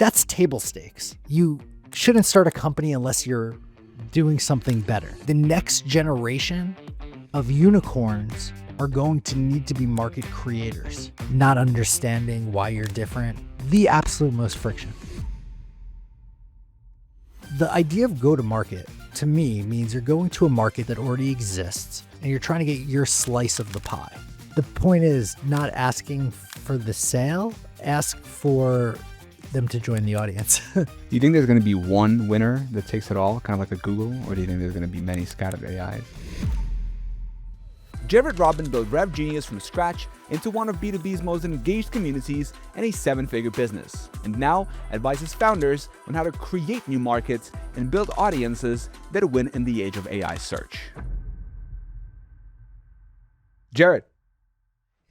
that's table stakes. You shouldn't start a company unless you're doing something better. The next generation of unicorns are going to need to be market creators, not understanding why you're different. The absolute most friction. The idea of go-to-market, to me, means you're going to a market that already exists and you're trying to get your slice of the pie. The point is not asking for the sale, ask for them to join the audience. Do you think there's going to be one winner that takes it all, kind of like a Google, or do you think there's going to be many scattered AIs? Jared Robin built Rev Genius from scratch into one of B2B's most engaged communities and a 7-figure business, and now advises founders on how to create new markets and build audiences that win in the age of AI search. Jared,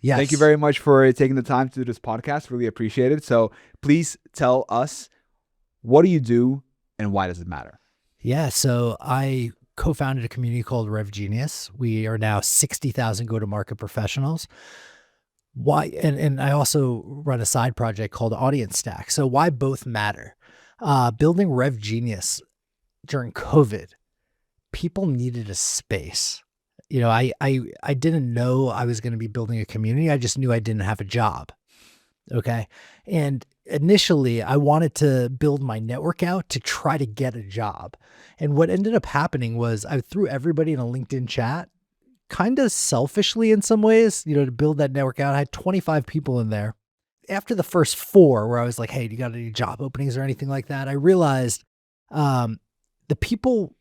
Yes. thank you very much for taking the time to do this podcast. Really appreciate it. So please tell us, what do you do and why does it matter? Yeah, so I co-founded a community called Rev Genius. We are now 60,000 go-to-market professionals. Why? And I also run a side project called Audience Stack. So why both matter? Building Rev Genius during COVID, people needed a space. You know, I didn't know I was going to be building a community. I just knew I didn't have a job. Okay. And initially I wanted to build my network out to try to get a job. And what ended up happening was I threw everybody in a LinkedIn chat, kind of selfishly in some ways, you know, to build that network out. I had 25 people in there. After the first 4 where I was like, hey, do you got any job openings or anything like that? I realized the people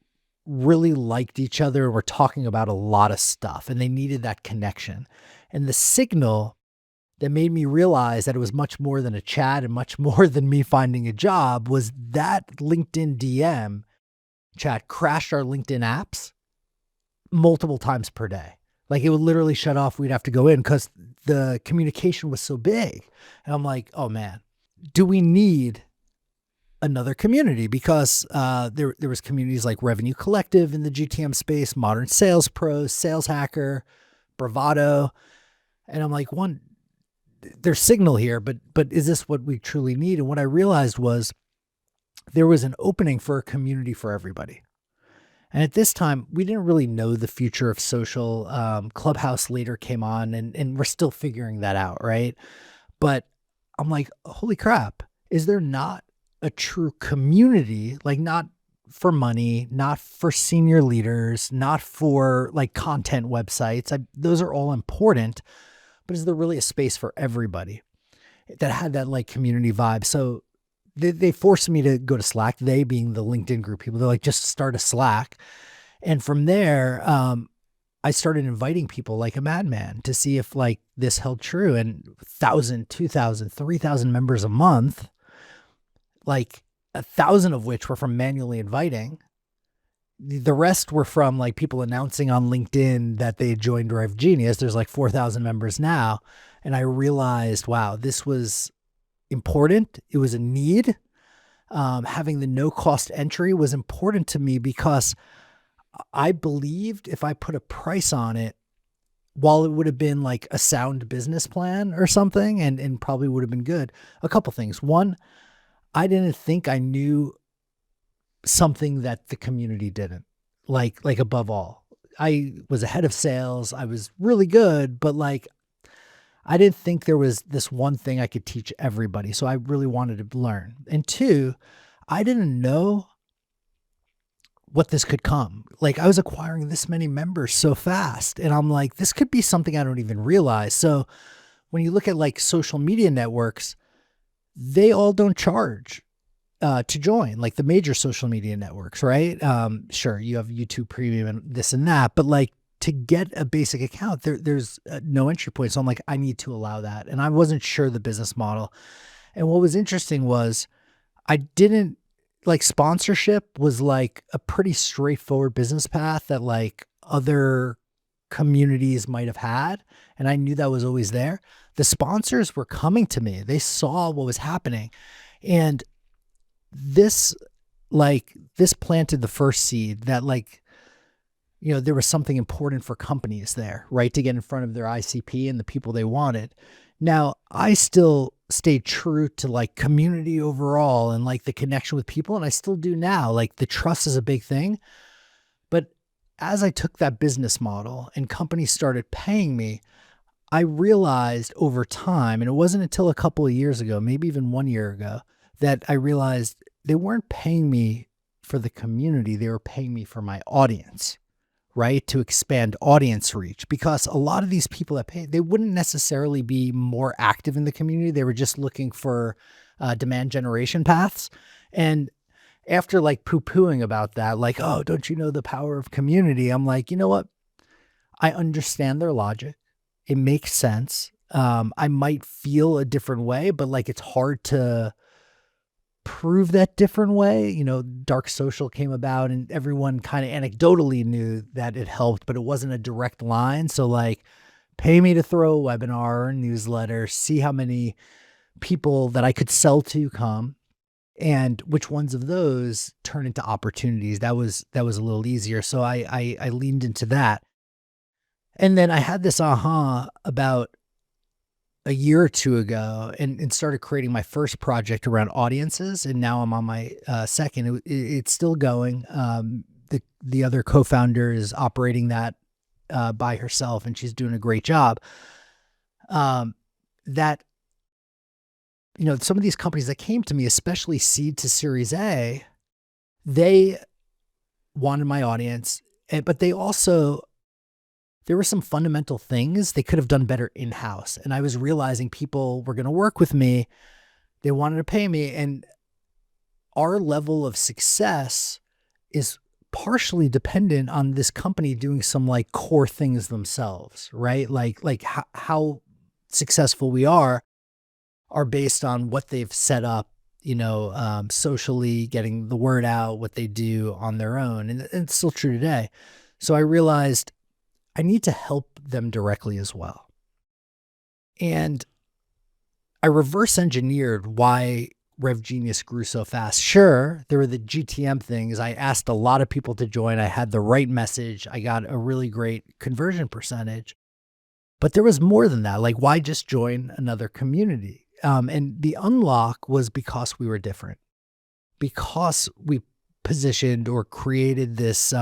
really liked each other and were talking about a lot of stuff and they needed that connection. And the signal that made me realize that it was much more than a chat and much more than me finding a job was that LinkedIn DM chat crashed our LinkedIn apps multiple times per day. Like it would literally shut off. We'd have to go in because the communication was so big. And I'm like, oh man, do we need another community? Because there was communities like Revenue Collective in the GTM space, Modern Sales Pros, Sales Hacker, Bravado. And I'm like, one, there's signal here, but is this what we truly need? And what I realized was there was an opening for a community for everybody. And at this time, we didn't really know the future of social. Clubhouse later came on and we're still figuring that out, right? But I'm like, holy crap, is there not a true community, like not for money, not for senior leaders, not for like content websites? Those are all important, but is there really a space for everybody that had that like community vibe? So they forced me to go to Slack, they being the LinkedIn group people. They're like, just start a Slack. And from there, I started inviting people like a madman to see if like this held true. And 1,000, 2,000, 3,000 members a month, like 1,000 of which were from manually inviting. The rest were from like people announcing on LinkedIn that they had joined Rev Genius. There's like 4,000 members now. And I realized, wow, this was important. It was a need. Having the no cost entry was important to me because I believed if I put a price on it, while it would have been like a sound business plan or something and probably would have been good, a couple things. One, I didn't think I knew something that the community didn't, like above all. I was a head of sales. I was really good, but like, I didn't think there was this one thing I could teach everybody. So I really wanted to learn. And 2, I didn't know what this could come. Like I was acquiring this many members so fast. And I'm like, this could be something I don't even realize. So when you look at like social media networks, they all don't charge to join, like the major social media networks, right? Sure, you have YouTube Premium and this and that, but like to get a basic account, there's no entry point. So I'm like, I need to allow that. And I wasn't sure the business model. And what was interesting was I didn't like sponsorship was like a pretty straightforward business path that like other communities might have had. And I knew that was always there. The sponsors were coming to me. They saw what was happening. And this planted the first seed that like, you know, there was something important for companies there, right? To get in front of their ICP and the people they wanted. Now I still stayed true to like community overall and like the connection with people. And I still do now. Like the trust is a big thing. But as I took that business model and companies started paying me, I realized over time, and it wasn't until a couple of years ago, maybe even 1 year ago, that I realized they weren't paying me for the community. They were paying me for my audience, right? To expand audience reach, because a lot of these people that pay, they wouldn't necessarily be more active in the community. They were just looking for demand generation paths. And after like poo-pooing about that, like, oh, don't you know the power of community? I'm like, you know what? I understand their logic. It makes sense. I might feel a different way, but like it's hard to prove that different way. You know, dark social came about and everyone kind of anecdotally knew that it helped, but it wasn't a direct line. So like pay me to throw a webinar or a newsletter, see how many people that I could sell to come and which ones of those turn into opportunities. That was a little easier. So I leaned into that. And then I had this aha about a year or two ago and started creating my first project around audiences. And now I'm on my second. It's still going. The other co-founder is operating that by herself, and she's doing a great job. That, you know, some of these companies that came to me, especially seed to Series A, they wanted my audience, but they also, there were some fundamental things they could have done better in-house. And I was realizing people were going to work with me. They wanted to pay me. And our level of success is partially dependent on this company doing some like core things themselves, right? Like how successful we are based on what they've set up, you know, socially, getting the word out, what they do on their own. And it's still true today. So I realized I need to help them directly as well. And I reverse engineered why Rev Genius grew so fast. Sure, there were the GTM things. I asked a lot of people to join. I had the right message. I got a really great conversion percentage. But there was more than that. Like, why just join another community? And the unlock was because we were different. Because we positioned or created this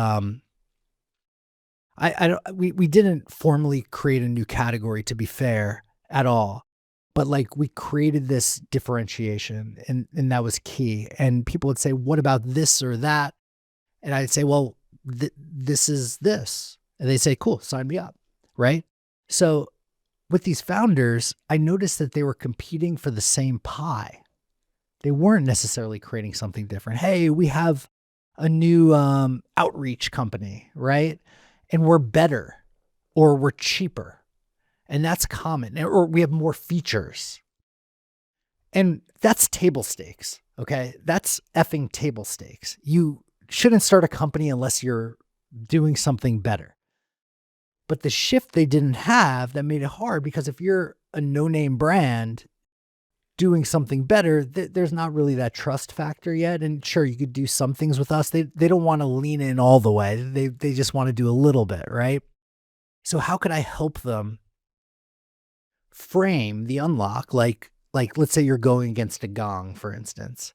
we didn't formally create a new category, to be fair, at all. But like we created this differentiation and that was key. And people would say, what about this or that? And I'd say, well, this is this. And they say, cool, sign me up. Right. So with these founders, I noticed that they were competing for the same pie. They weren't necessarily creating something different. Hey, we have a new outreach company, right? And we're better or we're cheaper. And that's common. Or we have more features. And that's table stakes, okay? That's effing table stakes. You shouldn't start a company unless you're doing something better. But the shift they didn't have that made it hard, because if you're a no-name brand doing something better, there's not really that trust factor yet. And sure, you could do some things with us. They don't want to lean in all the way. They just want to do a little bit, right? So how could I help them frame the unlock? Like let's say you're going against a Gong, for instance.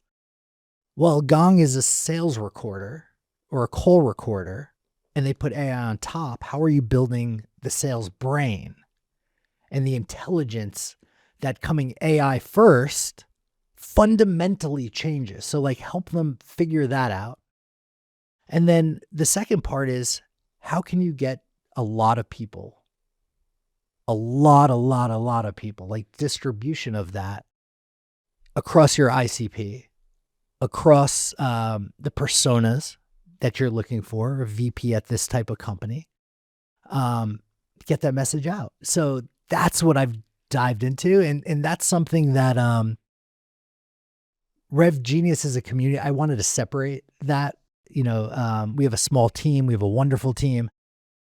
Well, Gong is a sales recorder or a call recorder, and they put AI on top. How are you building the sales brain and the intelligence that coming AI first fundamentally changes? So like help them figure that out. And then the second part is, how can you get a lot of people, a lot of people, like distribution of that across your ICP, across the personas that you're looking for, a VP at this type of company, get that message out. So that's what I've dived into. And that's something that Rev Genius is a community. I wanted to separate that. You know, we have a small team. We have a wonderful team,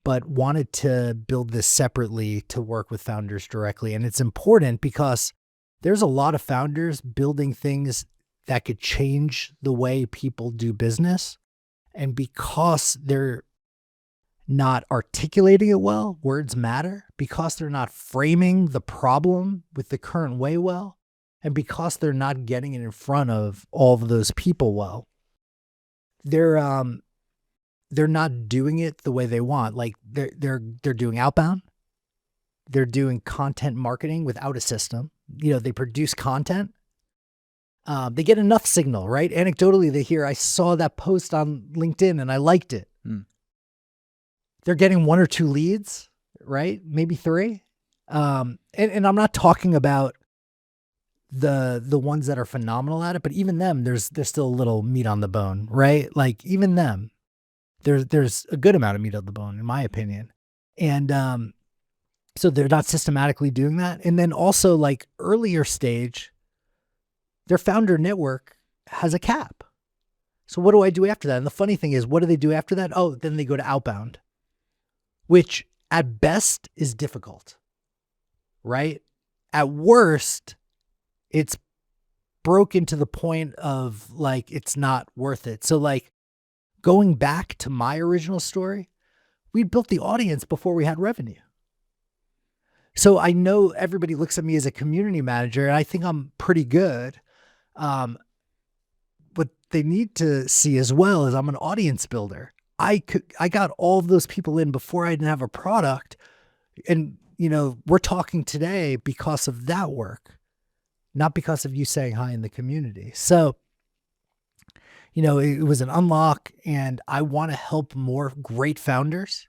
but wanted to build this separately to work with founders directly. And it's important because there's a lot of founders building things that could change the way people do business. And because they're not articulating it well, words matter, because they're not framing the problem with the current way well, And because they're not getting it in front of all of those people well, they're not doing it the way they want. Like they're doing outbound. They're doing content marketing without a system. They produce content. They get enough signal, right? Anecdotally, they hear, I saw that post on LinkedIn and I liked it. They're getting 1 or 2 leads, right? Maybe 3. And I'm not talking about the ones that are phenomenal at it, but even them, there's still a little meat on the bone, right? Like even them, there's a good amount of meat on the bone, in my opinion. And so they're not systematically doing that. And then also like earlier stage, their founder network has a cap. So what do I do after that? And the funny thing is, what do they do after that? Oh, then they go to outbound, which at best is difficult, right? At worst, it's broken to the point of like, it's not worth it. So like going back to my original story, we built the audience before we had revenue. So I know everybody looks at me as a community manager and I think I'm pretty good. What they need to see as well is I'm an audience builder. I got all of those people in before I didn't have a product. And, we're talking today because of that work, not because of you saying hi in the community. So, it was an unlock and I want to help more great founders.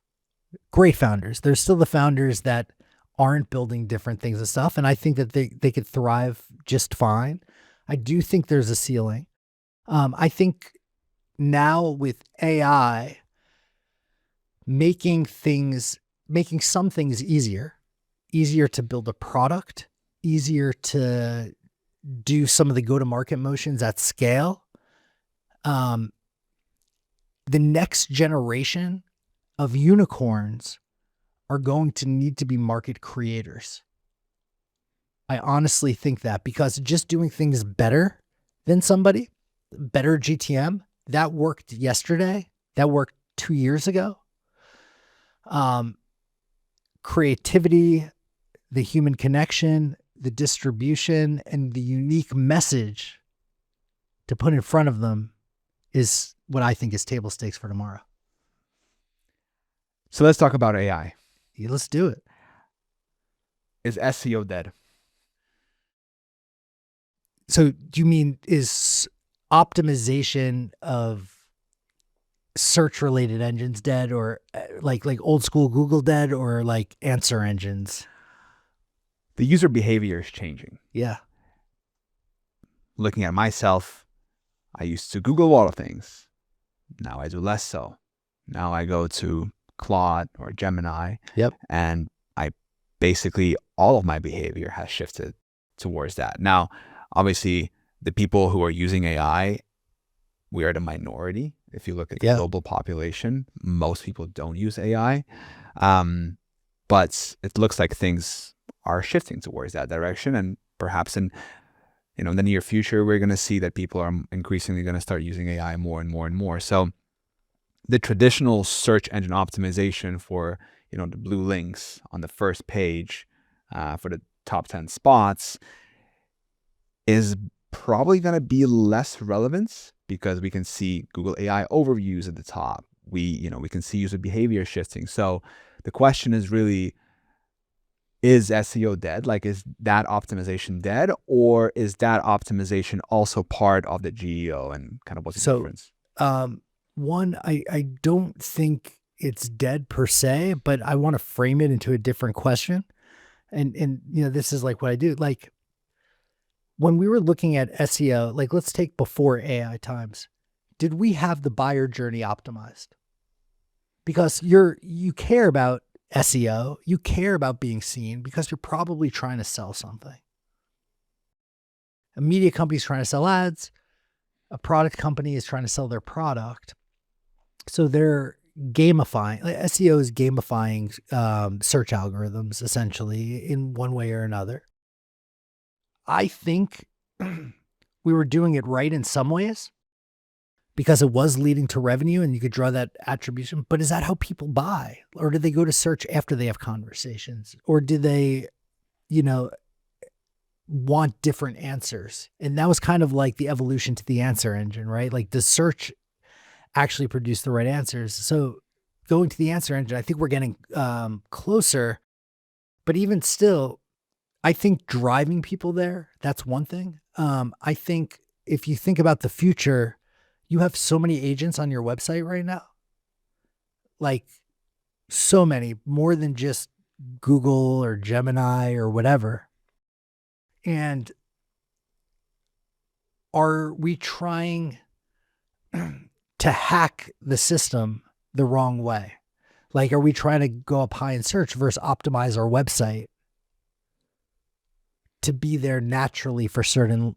There's still the founders that aren't building different things and stuff. And I think that they could thrive just fine. I do think there's a ceiling. I think now with AI making some things easier to build a product, easier to do some of the go-to-market motions at scale. The next generation of unicorns are going to need to be market creators. I honestly think that because just doing things better than somebody, better GTM, that worked yesterday, that worked 2 years ago. Creativity, the human connection, the distribution, and the unique message to put in front of them is what I think is table stakes for tomorrow. So let's talk about AI. Yeah, let's do it. Is SEO dead? So do you mean is optimization of search related engines dead, or like old school Google dead, or like answer engines? The user behavior is changing. Yeah. Looking at myself, I used to Google a lot of things. Now I do less so. Now I go to Claude or Gemini. Yep. And basically all of my behavior has shifted towards that. Now, obviously, the people who are using AI, we are the minority. If you look at the global population, most people don't use AI. But it looks like things are shifting towards that direction. And perhaps in the near future, we're going to see that people are increasingly going to start using AI more and more and more. So the traditional search engine optimization for the blue links on the first page for the top 10 spots is probably going to be less relevant because we can see Google AI overviews at the top. We can see user behavior shifting. So the question is really, is SEO dead? Like, is that optimization dead, or is that optimization also part of the GEO, and kind of what's the difference? One, I don't think it's dead per se, but I want to frame it into a different question. And this is like what I do. Like when we were looking at SEO, like let's take before AI times, did we have the buyer journey optimized? Because you care about SEO, you care about being seen because you're probably trying to sell something. A media company is trying to sell ads. A product company is trying to sell their product. So they're gamifying, SEO is gamifying search algorithms essentially in one way or another. I think we were doing it right in some ways because it was leading to revenue and you could draw that attribution. But is that how people buy? Or do they go to search after they have conversations? Or do they, want different answers. And that was kind of like the evolution to the answer engine, right? Like, does search actually produce the right answers? So going to the answer engine, I think we're getting closer, but even still, I think driving people there, that's one thing. I think if you think about the future, you have so many agents on your website right now, like so many, more than just Google or Gemini or whatever. And are we trying to hack the system the wrong way? Like, are we trying to go up high in search versus optimize our website to be there naturally for certain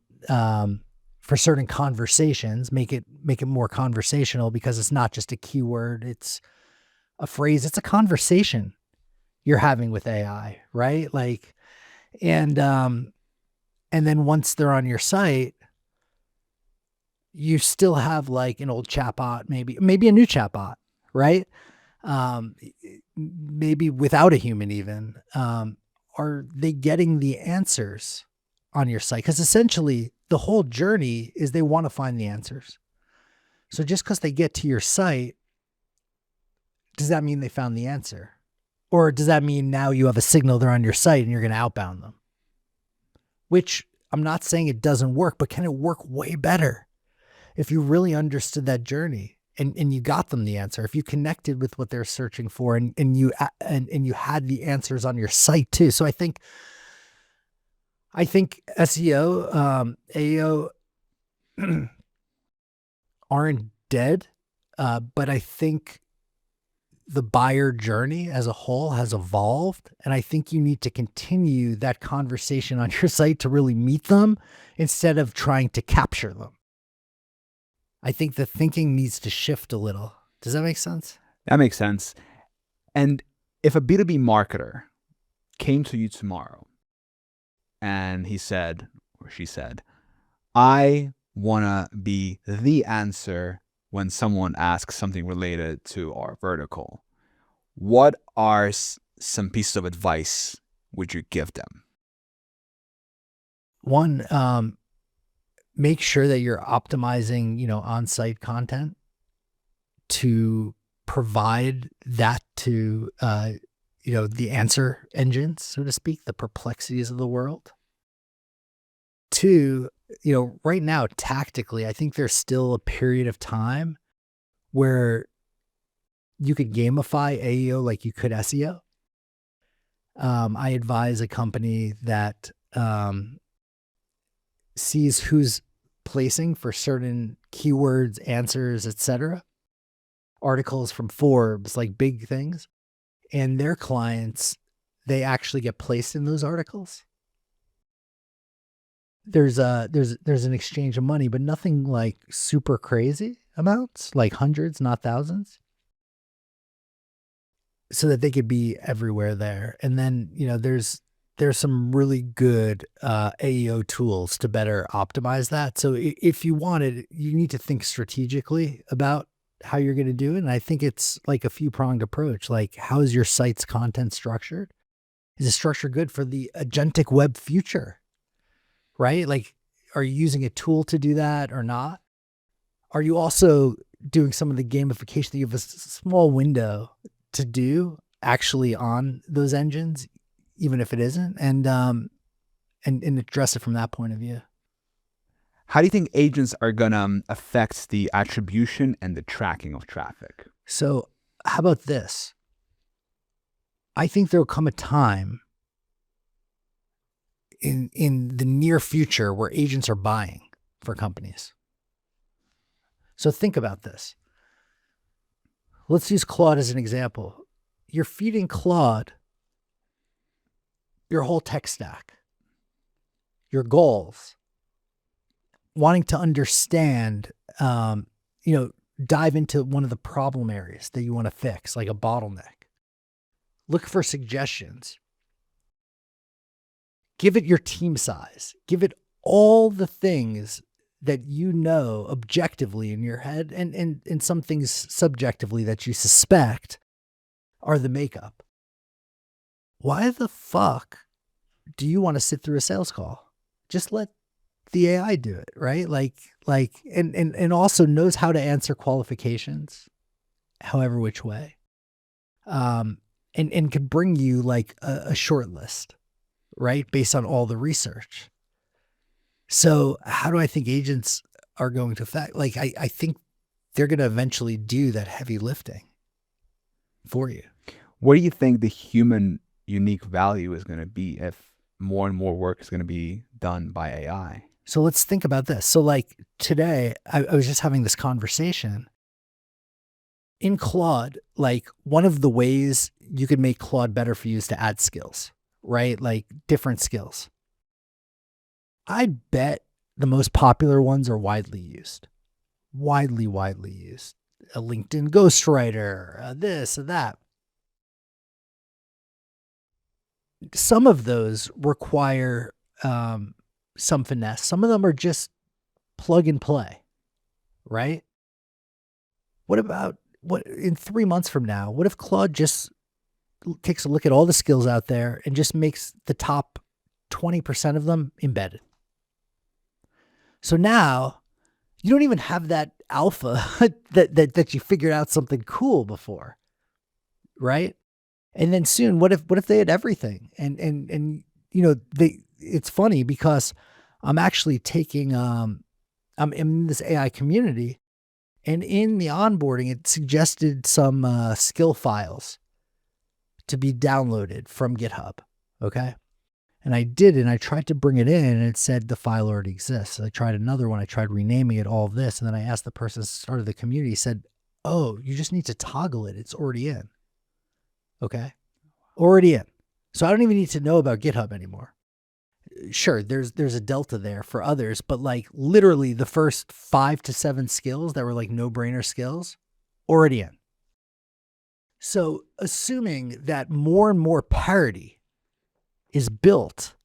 conversations, make it more conversational, because it's not just a keyword, it's a phrase, it's a conversation you're having with AI, right? Like, and then once they're on your site, you still have like an old chatbot, maybe a new chatbot, right? Maybe without a human even. Are they getting the answers on your site? Because essentially the whole journey is they want to find the answers. So just because they get to your site, does that mean they found the answer? Or does that mean now you have a signal they're on your site and you're going to outbound them? Which, I'm not saying it doesn't work, but can it work way better if you really understood that journey and you got them the answer? If you connected with what they're searching for and you had the answers on your site too. So I think SEO, AEO aren't dead, but I think the buyer journey as a whole has evolved. And I think you need to continue that conversation on your site to really meet them instead of trying to capture them. I think the thinking needs to shift a little. Does that make sense? That makes sense. And if a B2B marketer came to you tomorrow and he said, or she said, I want to be the answer when someone asks something related to our vertical, what are some pieces of advice would you give them? One, make sure that you're optimizing, on-site content to provide that to, the answer engines, so to speak, the Perplexities of the world. Two, right now, tactically, I think there's still a period of time where you could gamify AEO like you could SEO. I advise a company that sees who's placing for certain keywords, answers, etc., articles from Forbes, like big things, and their clients, they actually get placed in those articles. There's an exchange of money, but nothing like super crazy amounts, like hundreds, not thousands, so that they could be everywhere there. And then, there's some really good AEO tools to better optimize that. So if you wanted, you need to think strategically about how you're going to do it. And I think it's like a few-pronged approach. Like, how is your site's content structured? Is it structured good for the agentic web future? Right? Like, are you using a tool to do that or not? Are you also doing some of the gamification that you have a small window to do actually on those engines, even if it isn't, and address it from that point of view? How do you think agents are going to affect the attribution and the tracking of traffic? So how about this? I think there'll come a time in the near future where agents are buying for companies. So think about this. Let's use Claude as an example. You're feeding Claude your whole tech stack, your goals, wanting to understand, dive into one of the problem areas that you want to fix, like a bottleneck. Look for suggestions. Give it your team size. Give it all the things that objectively in your head, and some things subjectively that you suspect are the makeup. Why the fuck do you want to sit through a sales call? just let the AI do it, right? And also knows how to answer qualifications, however which way. And could bring you like a short list, right? Based on all the research. So how do I think agents are going to affect? Like, I think they're going to eventually do that heavy lifting for you. What do you think the human unique value is going to be if more and more work is going to be done by AI? So let's think about this. So like today, I was just having this conversation in Claude. Like one of the ways you could make Claude better for you is to add skills, right? Like different skills. I bet the most popular ones are widely used, widely used. A LinkedIn ghostwriter, this or that. Some of those require some finesse. Some of them are just plug and play, right? What about in 3 months from now? What if Claude just takes a look at all the skills out there and just makes the top 20% of them embedded? So now you don't even have that alpha that you figured out something cool before, right? And then soon, what if they had everything? And it's funny because I'm actually taking I'm in this AI community, and in the onboarding, it suggested some skill files to be downloaded from GitHub. Okay. And I did, and I tried to bring it in, and it said the file already exists. So I tried another one. I tried renaming it, all of this. And then I asked the person who started the community, he said, oh, you just need to toggle it. It's already in. Okay. Already in. So I don't even need to know about GitHub anymore. Sure, there's a delta there for others, but like literally the first 5 to 7 skills that were like no-brainer skills, already in. So assuming that more and more parity is built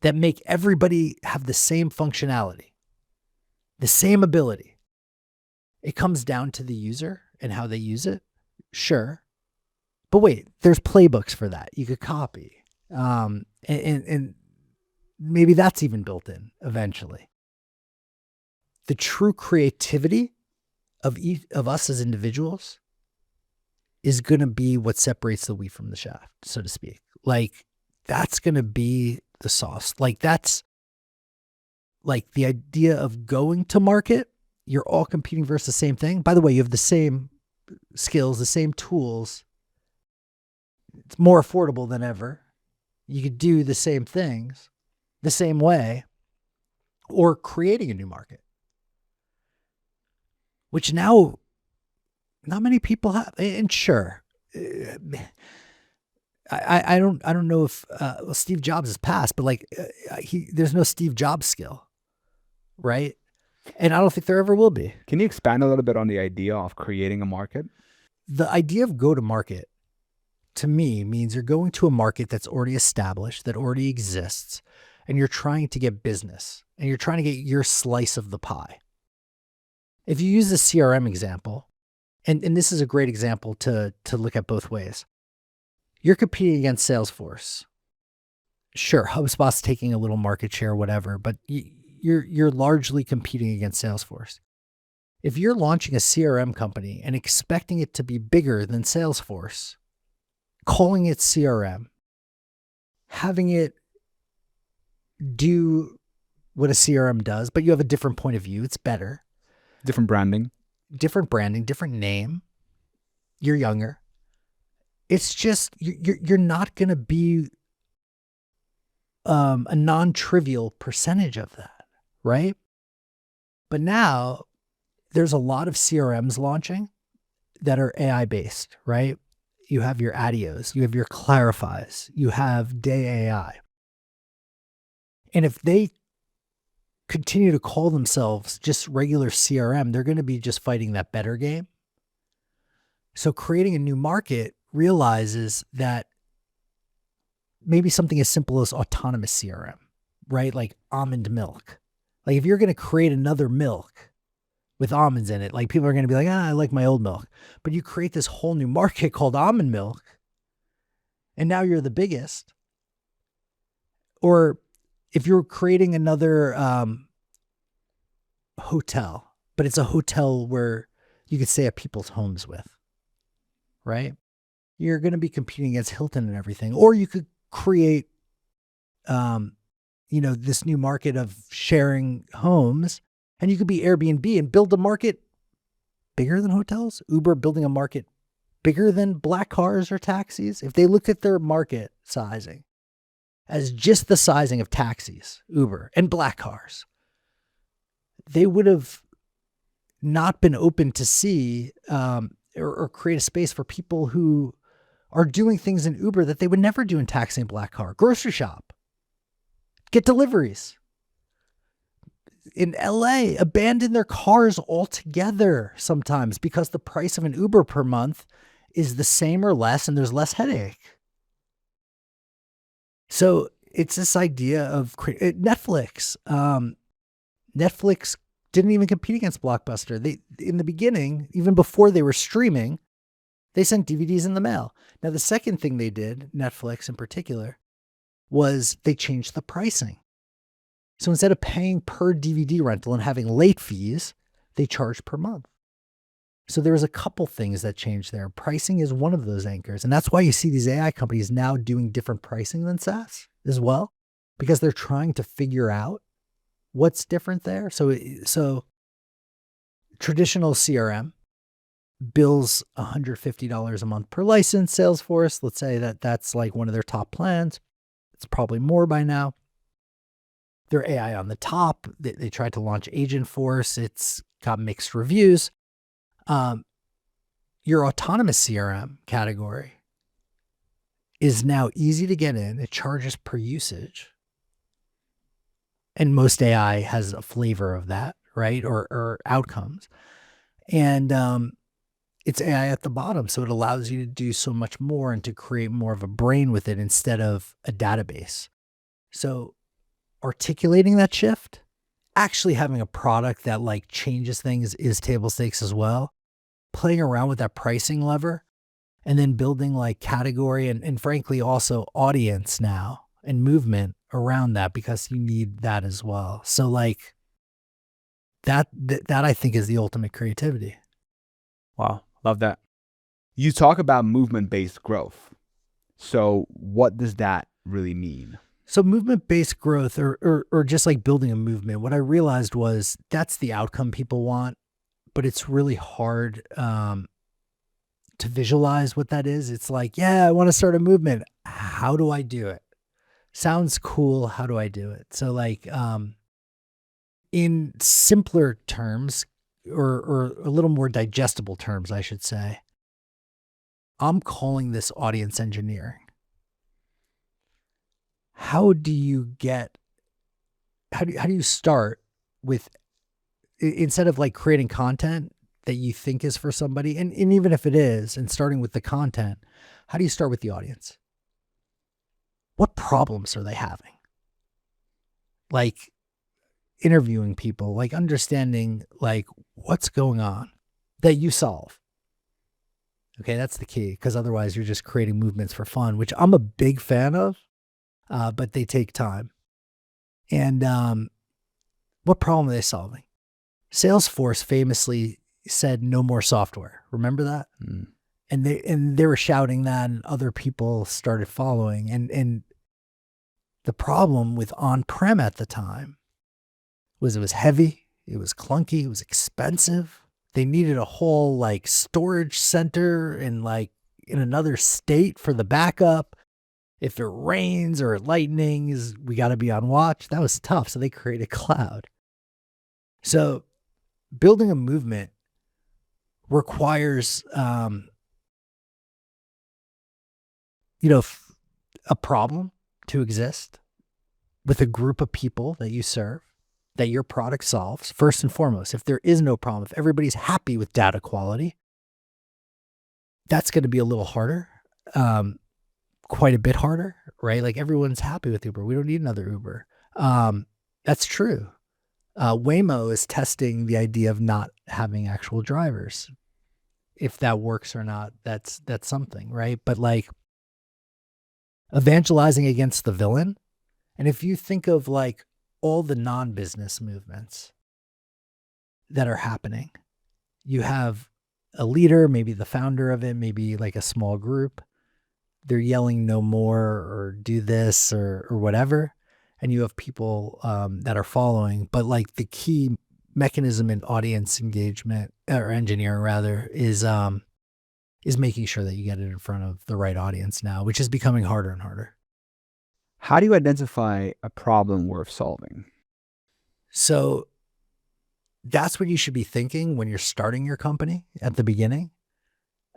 that make everybody have the same functionality, the same ability, it comes down to the user and how they use it. Sure. But wait, there's playbooks for that. You could copy. And maybe that's even built in eventually. The true creativity of us as individuals is going to be what separates the wheat from the chaff, so to speak. Like that's going to be the sauce. Like that's like the idea of going to market. You're all competing versus the same thing. By the way, you have the same skills, the same tools. It's more affordable than ever. You could do the same things the same way, or creating a new market, which now not many people have. And sure, I don't know if Steve Jobs has passed, but like there's no Steve Jobs skill, right? And I don't think there ever will be. Can you expand a little bit on the idea of creating a market? The idea of go to market to me means you're going to a market that's already established, that already exists, and you're trying to get business, and you're trying to get your slice of the pie. If you use the CRM example, and this is a great example to look at both ways. You're competing against Salesforce. Sure, HubSpot's taking a little market share, whatever, but you're largely competing against Salesforce. If you're launching a CRM company and expecting it to be bigger than Salesforce, calling it CRM, having it do what a CRM does, but you have a different point of view, it's better. Different branding, different name. You're younger. It's just, you're not going to be a non-trivial percentage of that, right? But now there's a lot of CRMs launching that are AI-based, right? You have your Adios, you have your Clarifies, you have Day AI. And if they continue to call themselves just regular CRM, they're going to be just fighting that better game. So creating a new market realizes that maybe something as simple as autonomous CRM, right? Like almond milk. Like if you're going to create another milk with almonds in it, like people are going to be like, I like my old milk. But you create this whole new market called almond milk, and now you're the biggest. Or if you're creating another hotel, but it's a hotel where you could stay at people's homes with, right? You're going to be competing against Hilton and everything. Or you could create, this new market of sharing homes, and you could be Airbnb and build a market bigger than hotels. Uber building a market bigger than black cars or taxis. If they looked at their market sizing as just the sizing of taxis, Uber, and black cars, they would have not been open to see or create a space for people who are doing things in Uber that they would never do in taxi and black car. Grocery shop, get deliveries. In LA, abandon their cars altogether sometimes because the price of an Uber per month is the same or less and there's less headache. So it's this idea of Netflix. Netflix didn't even compete against Blockbuster. They, in the beginning, even before they were streaming, they sent DVDs in the mail. Now, the second thing they did, Netflix in particular, was they changed the pricing. So instead of paying per DVD rental and having late fees, they charged per month. So there was a couple things that changed there. Pricing is one of those anchors. And that's why you see these AI companies now doing different pricing than SaaS as well, because they're trying to figure out what's different there. So traditional CRM bills $150 a month per license. Salesforce, let's say that's like one of their top plans. It's probably more by now. Their AI on the top. They tried to launch Agentforce. It's got mixed reviews. Your autonomous CRM category is now easy to get in. It charges per usage. And most AI has a flavor of that, right? Or outcomes. And it's AI at the bottom. So it allows you to do so much more and to create more of a brain with it instead of a database. So articulating that shift, actually having a product that like changes things is table stakes as well. Playing around with that pricing lever and then building like category and frankly also audience now and movement around that because you need that as well. So like that I think is the ultimate creativity. Wow, love that. You talk about movement-based growth. So what does that really mean? So movement-based growth or just like building a movement, what I realized was that's the outcome people want, but it's really hard to visualize what that is. It's like, yeah, I want to start a movement. How do I do it? Sounds cool. How do I do it? So like in simpler terms or a little more digestible terms, I should say, I'm calling this audience engineering. How do you start with, instead of like creating content that you think is for somebody, and even if it is, and starting with the content, how do you start with the audience? What problems are they having? Like interviewing people, like understanding like what's going on that you solve. Okay, that's the key, because otherwise you're just creating movements for fun, which I'm a big fan of, but they take time. And what problem are they solving? Salesforce famously said no more software. Remember that? Mm. And they were shouting that, and other people started following. And the problem with on-prem at the time was it was heavy, it was clunky, it was expensive. They needed a whole like storage center in another state for the backup. If it rains or lightnings, we got to be on watch. That was tough. So they created cloud. So building a movement requires, a problem to exist with a group of people that you serve, that your product solves. First and foremost, if there is no problem, if everybody's happy with data quality, that's going to be a little harder, quite a bit harder, right? Like everyone's happy with Uber. We don't need another Uber. That's true. Waymo is testing the idea of not having actual drivers. If that works or not, that's something, right? But like evangelizing against the villain And if you think of like all the non-business movements that are happening, you have a leader, maybe the founder of it, maybe like a small group. They're yelling no more or do this or whatever. And you have people that are following. But like the key mechanism in audience engagement or engineering rather is making sure that you get it in front of the right audience now, which is becoming harder and harder. How do you identify a problem worth solving? So that's what you should be thinking when you're starting your company at the beginning.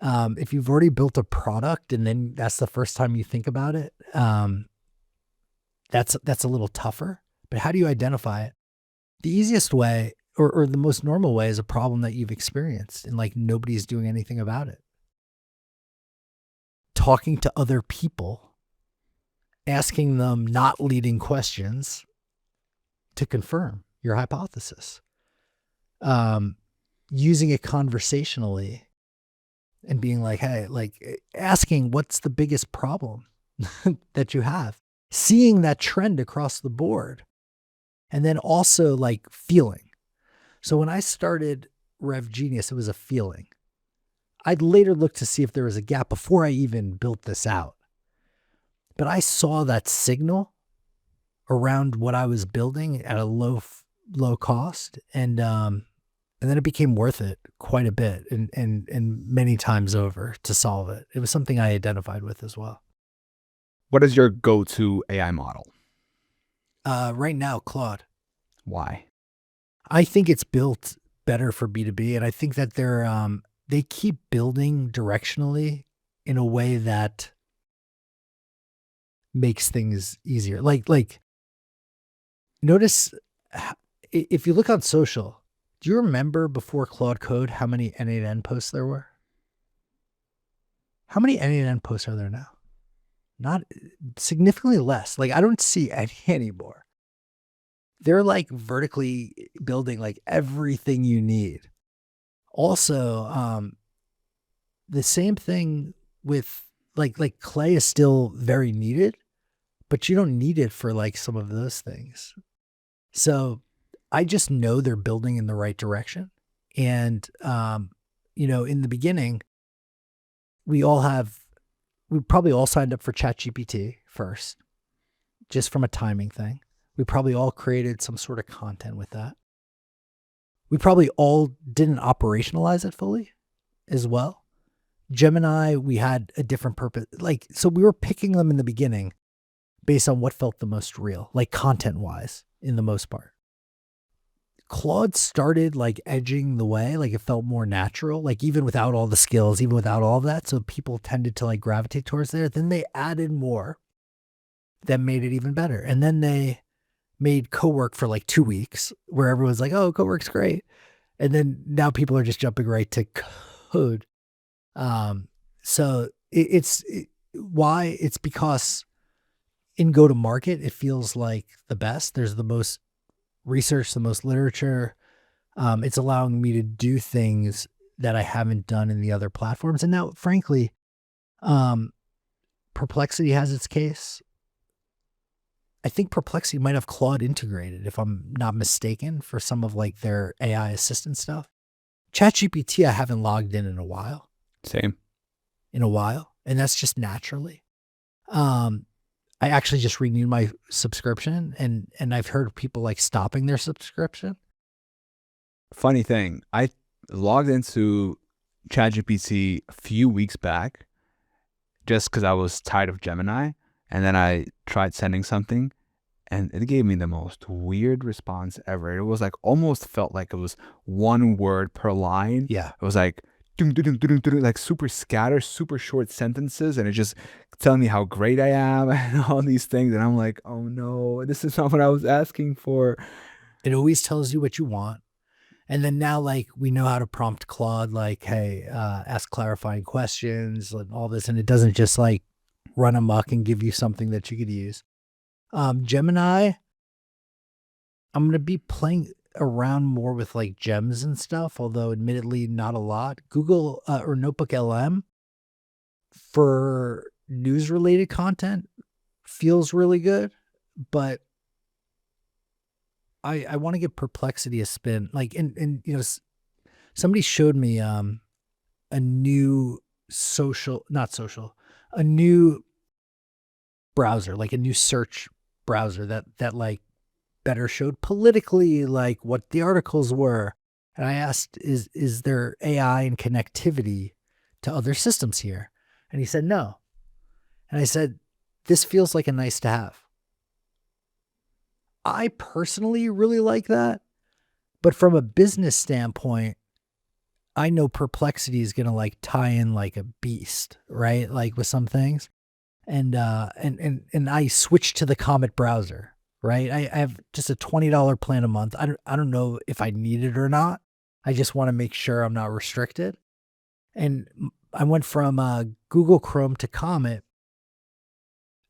If you've already built a product and then that's the first time you think about it, that's a little tougher. But how do you identify it? The easiest way or the most normal way is a problem that you've experienced and like nobody's doing anything about it. Talking to other people, asking them not leading questions to confirm your hypothesis. Using it conversationally and being like, hey, like asking what's the biggest problem that you have, seeing that trend across the board, and then also like feeling. So when I started Rev Genius, it was a feeling. I'd later look to see if there was a gap before I even built this out. But I saw that signal around what I was building at a low cost. And then it became worth it quite a bit and many times over to solve it. It was something I identified with as well. What is your go-to AI model? Right now, Claude. Why? I think it's built better for B2B. And I think that they keep building directionally in a way that makes things easier. Like notice if you look on social, do you remember before Claude Code how many N8N posts there were? How many N8N posts are there now? Not significantly less. Like I don't see any anymore. They're like vertically building like everything you need. Also, the same thing with like clay is still very needed, but you don't need it for like some of those things. So I just know they're building in the right direction. And, in the beginning, we probably all signed up for ChatGPT first, just from a timing thing. We probably all created some sort of content with that. We probably all didn't operationalize it fully as well. Gemini, we had a different purpose. So we were picking them in the beginning based on what felt the most real, like content-wise, in the most part. Claude started like edging the way, like it felt more natural, like even without all the skills, even without all of that. So people tended to like gravitate towards there. Then they added more that made it even better. And then they made co-work for like 2 weeks where everyone's like, oh, co-work's great. And then now people are just jumping right to code. So why? It's because in go-to-market, it feels like the best. There's the most research, the most literature. It's allowing me to do things that I haven't done in the other platforms. And now, frankly, Perplexity has its case. I think Perplexity might have Claude integrated, if I'm not mistaken, for some of like their AI assistant stuff. ChatGPT, I haven't logged in a while. Same. In a while. And that's just naturally. I actually just renewed my subscription and I've heard people like stopping their subscription. Funny thing, I logged into ChatGPT a few weeks back just because I was tired of Gemini. And then I tried sending something and it gave me the most weird response ever. It was like almost felt like it was one word per line. Yeah. It was like, like super scattered, super short sentences. And it just telling me how great I am and all these things. And I'm like, oh no, this is not what I was asking for. It always tells you what you want. And then now, like, we know how to prompt Claude, like, hey, ask clarifying questions and all this. And it doesn't just like run amok and give you something that you could use. Gemini, I'm going to be playing around more with like gems and stuff, although admittedly not a lot. Google or Notebook LM for news related content feels really good, but I want to give Perplexity a spin. Like, and somebody showed me a new a new browser, like a new search browser that like better showed politically like what the articles were. And I asked, is there AI and connectivity to other systems here? And he said no. And I said, this feels like a nice to have. I personally really like that. But from a business standpoint, I know Perplexity is going to like tie in like a beast, right? Like with some things. And I switched to the Comet browser, right? I have just a $20 plan a month. I don't know if I need it or not. I just want to make sure I'm not restricted. And I went from Google Chrome to Comet.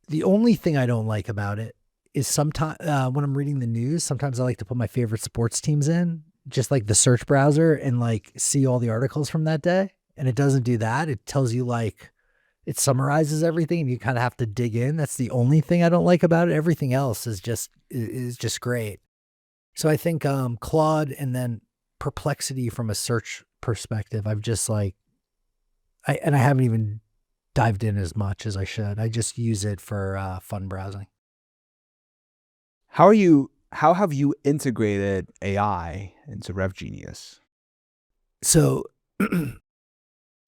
The only thing I don't like about it is sometimes when I'm reading the news, sometimes I like to put my favorite sports teams in, just like the search browser, and like see all the articles from that day. And it doesn't do that. It tells you like, it summarizes everything and you kind of have to dig in. That's the only thing I don't like about it. Everything else is just great. So I think Claude and then Perplexity from a search perspective, I've just like, I haven't even dived in as much as I should. I just use it for fun browsing. How have you integrated AI into Rev Genius? So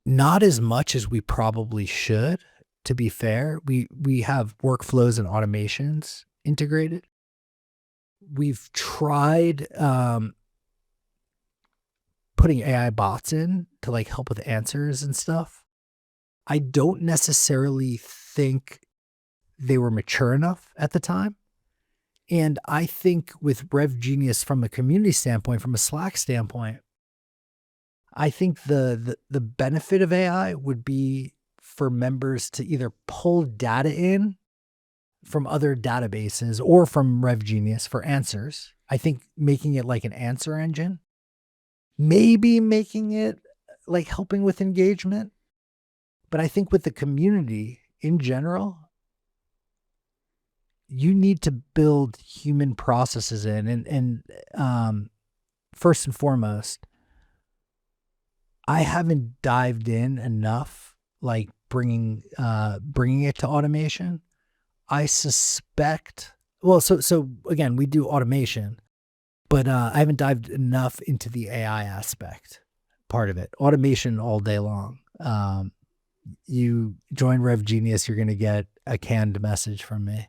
not as much as we probably should, to be fair. We have workflows and automations integrated. We've tried putting AI bots in to like help with answers and stuff. I don't necessarily think they were mature enough at the time. And I think with Rev Genius from a community standpoint, from a Slack standpoint, I think the benefit of AI would be for members to either pull data in from other databases or from Rev Genius for answers. I think making it like an answer engine, maybe making it like helping with engagement. But I think with the community in general, you need to build human processes in. And first and foremost, I haven't dived in enough, like bringing it to automation. I suspect, well, so again, we do automation, but I haven't dived enough into the AI aspect part of it. Automation all day long. You join Rev Genius, you're going to get a canned message from me.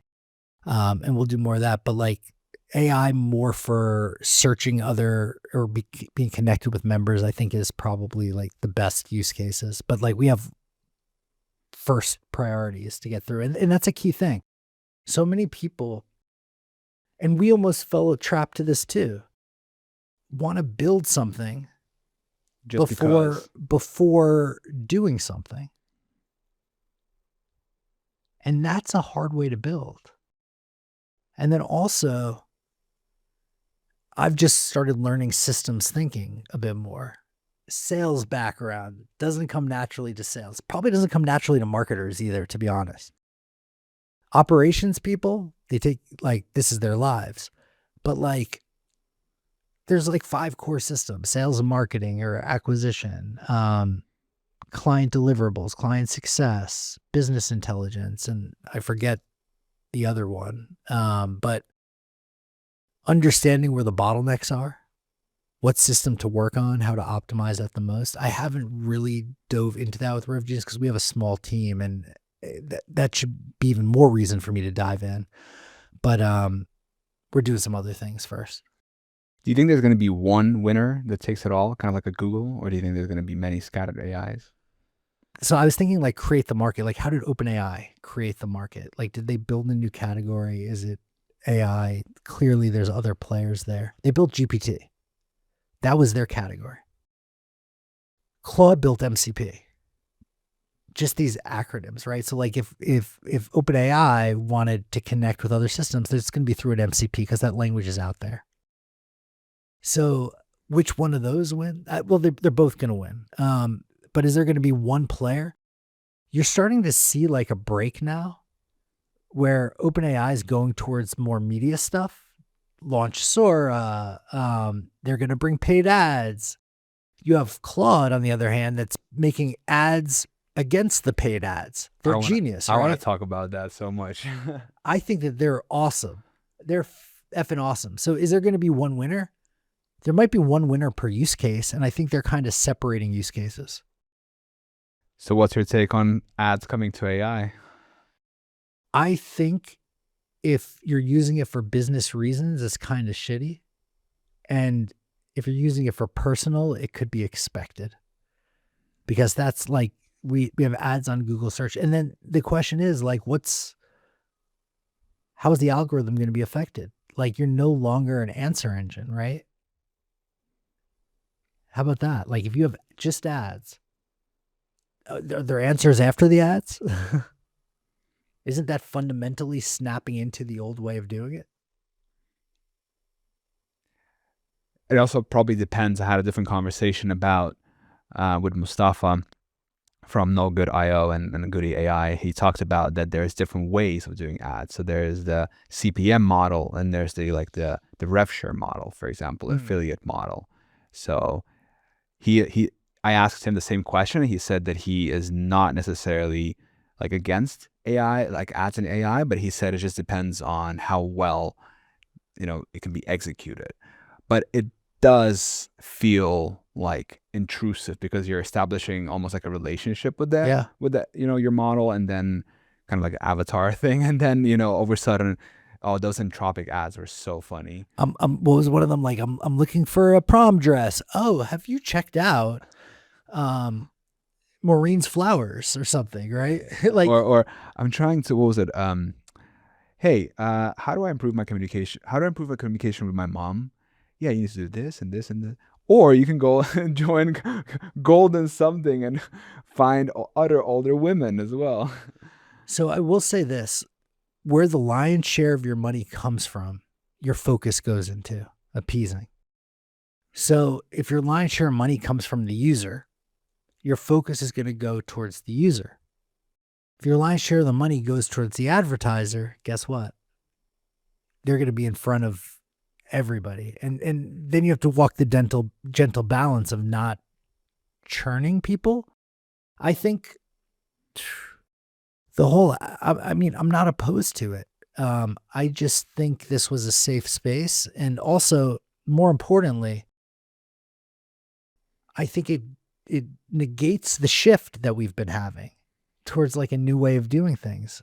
And we'll do more of that, but like AI more for searching other or being connected with members, I think is probably like the best use cases. But like we have first priorities to get through. And that's a key thing. So many people, and we almost fell trapped to this too, want to build something Just before doing something. And that's a hard way to build. And then also, I've just started learning systems thinking a bit more. Sales background doesn't come naturally to sales. Probably doesn't come naturally to marketers either, to be honest. Operations people, they take like, this is their lives. But like, there's like 5 core systems: sales and marketing or acquisition, client deliverables, client success, business intelligence, and I forget the other one. But understanding where the bottlenecks are, what system to work on, how to optimize that the most. I haven't really dove into that with Rev Genius because we have a small team, and that should be even more reason for me to dive in. But we're doing some other things first. Do you think there's going to be one winner that takes it all, kind of like a Google, or do you think there's going to be many scattered AIs? So I was thinking like create the market. Like how did OpenAI create the market? Like did they build a new category? Is it AI? Clearly there's other players there. They built GPT. That was their category. Claude built MCP. Just these acronyms, right? So like if OpenAI wanted to connect with other systems, it's going to be through an MCP because that language is out there. So which one of those win? Well, they're both going to win. But is there going to be one player? You're starting to see like a break now where OpenAI is going towards more media stuff, launch Sora, they're going to bring paid ads. You have Claude, on the other hand, that's making ads against the paid ads. They're genius, right? I want to talk about that so much. I think that they're awesome. They're effing awesome. So is there going to be one winner? There might be one winner per use case, and I think they're kind of separating use cases. So what's your take on ads coming to AI? I think if you're using it for business reasons, it's kind of shitty. And if you're using it for personal, it could be expected. Because that's like, we have ads on Google search. And then the question is like, how is the algorithm going to be affected? Like, you're no longer an answer engine, right? How about that? Like, if you have just ads, are there answers after the ads? Isn't that fundamentally snapping into the old way of doing it? It also probably depends. I had a different conversation about with Mustafa from No Good IO and Goody AI. He talked about that there's different ways of doing ads. So there's the CPM model, and there's the rev share model, for example, affiliate model. So I asked him the same question, and he said that he is not necessarily like against AI, like ads in AI, but he said it just depends on how well, it can be executed. But it does feel like intrusive because you're establishing almost like a relationship with that, your model, and then kind of like an avatar thing. And then, over a sudden, oh, those entropic ads were so funny. What was one of them? Like, I'm looking for a prom dress. Oh, have you checked out Maureen's Flowers or something, right? Like, or I'm trying to, what was it? Hey, how do I improve my communication? How do I improve my communication with my mom? Yeah, you need to do this and this and this. Or you can go and join Golden something and find other older women as well. So I will say this, where the lion's share of your money comes from, your focus goes into appeasing. So if your lion's share of money comes from the user, your focus is going to go towards the user. If your lion's share of the money goes towards the advertiser, guess what? They're going to be in front of everybody. And then you have to walk the gentle balance of not churning people. I think I'm not opposed to it. I just think this was a safe space. And also, more importantly, I think it negates the shift that we've been having towards like a new way of doing things.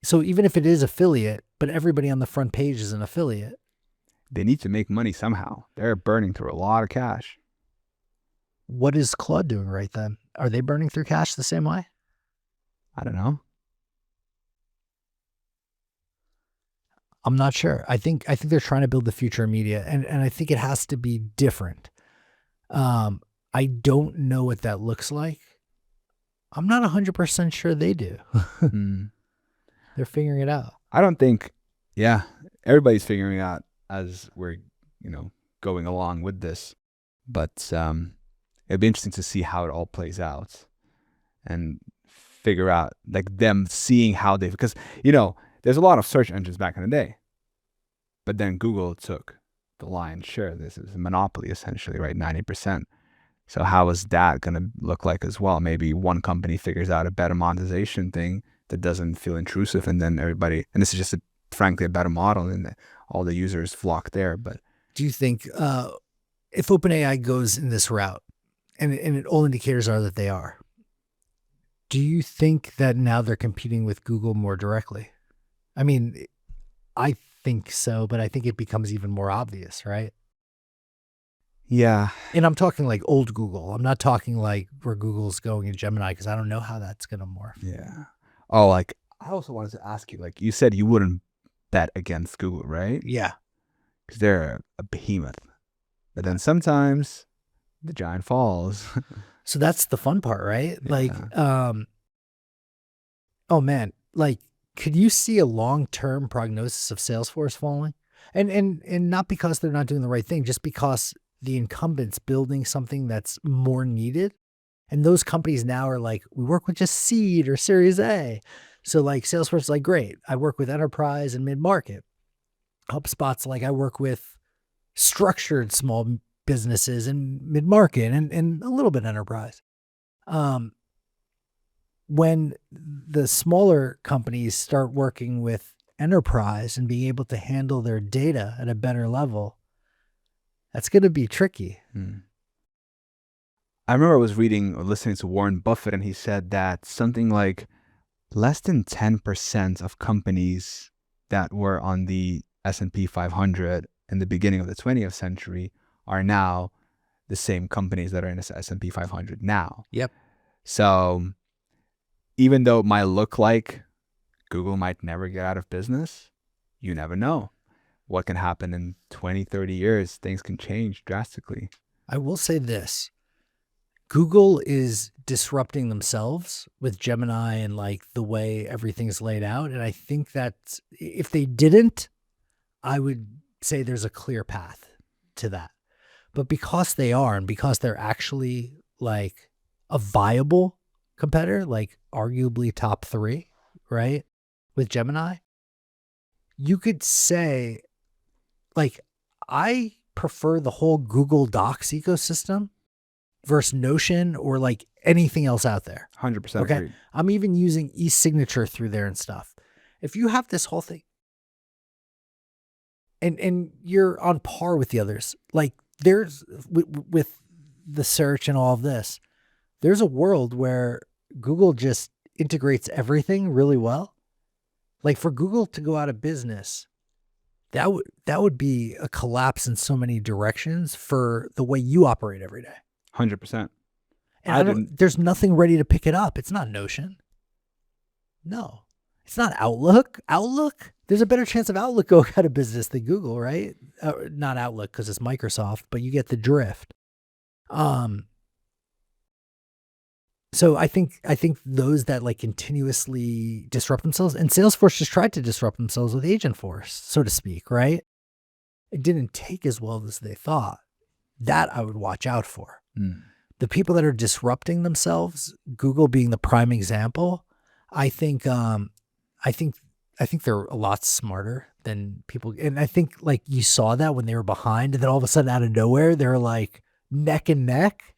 So even if it is affiliate, but everybody on the front page is an affiliate. They need to make money somehow. They're burning through a lot of cash. What is Claude doing right then? Are they burning through cash the same way? I don't know. I'm not sure. I think they're trying to build the future of media, and I think it has to be different. I don't know what that looks like. I'm not 100% sure they do. They're figuring it out. I don't think, everybody's figuring it out as we're, going along with this. But it'd be interesting to see how it all plays out and figure out like them seeing how they, because, there's a lot of search engines back in the day, but then Google took the lion's share. This is a monopoly essentially, right? 90%. So how is that going to look like as well? Maybe one company figures out a better monetization thing that doesn't feel intrusive, and then everybody, and this is just frankly a better model, and all the users flock there. But do you think if OpenAI goes in this route, and all indicators are that they are, do you think that now they're competing with Google more directly? I mean, I think so, but I think it becomes even more obvious, right? Yeah. And I'm talking like old Google. I'm not talking like where Google's going in Gemini, because I don't know how that's going to morph. Yeah. Oh, like, I also wanted to ask you, like, you said you wouldn't bet against Google, right? Yeah. Because they're a behemoth. But then sometimes the giant falls. So that's the fun part, right? Yeah. Like, oh man, like, could you see a long-term prognosis of Salesforce falling? And not because they're not doing the right thing, just because the incumbents building something that's more needed. And those companies now are like, we work with just seed or Series A. So like Salesforce is like, great, I work with enterprise and mid-market. HubSpot's like, I work with structured small businesses and mid-market and a little bit enterprise. When the smaller companies start working with enterprise and being able to handle their data at a better level, that's going to be tricky. I remember I was reading or listening to Warren Buffett, and he said that something like less than 10% of companies that were on the S&P 500 in the beginning of the 20th century are now the same companies that are in the S&P 500 now. Yep. So even though it might look like Google might never get out of business, you never know what can happen in 20, 30 years. Things can change drastically. I will say this. Google is disrupting themselves with Gemini and like the way everything's laid out. And I think that if they didn't, I would say there's a clear path to that. But because they are, and because they're actually like a viable competitor, like arguably top 3, right? With Gemini, you could say, like, I prefer the whole Google Docs ecosystem versus Notion or like anything else out there. 100% Okay. agreed. I'm even using e-signature through there and stuff. If you have this whole thing and you're on par with the others, like there's with the search and all of this, there's a world where Google just integrates everything really well. Like for Google to go out of business, that would be a collapse in so many directions for the way you operate every day. 100%. And there's nothing ready to pick it up. It's not Notion. No, it's not Outlook. There's a better chance of Outlook going out of business than Google, right? Not Outlook because it's Microsoft, but you get the drift. So I think those that like continuously disrupt themselves, and Salesforce just tried to disrupt themselves with Agentforce, so to speak, right? It didn't take as well as they thought. That I would watch out for. The people that are disrupting themselves, Google being the prime example, I think they're a lot smarter than people. And I think like you saw that when they were behind, and then all of a sudden out of nowhere, they're like neck and neck.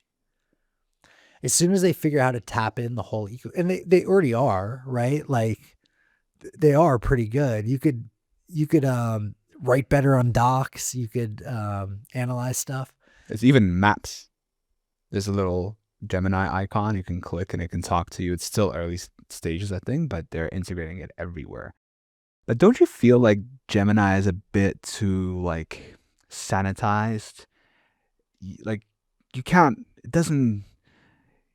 As soon as they figure out how to tap in the whole and they already are, right? Like they are pretty good. You could write better on docs. You could analyze stuff. It's even maps. There's a little Gemini icon you can click and it can talk to you. It's still early stages, I think, but they're integrating it everywhere. But don't you feel like Gemini is a bit too like sanitized? Like you can't, it doesn't,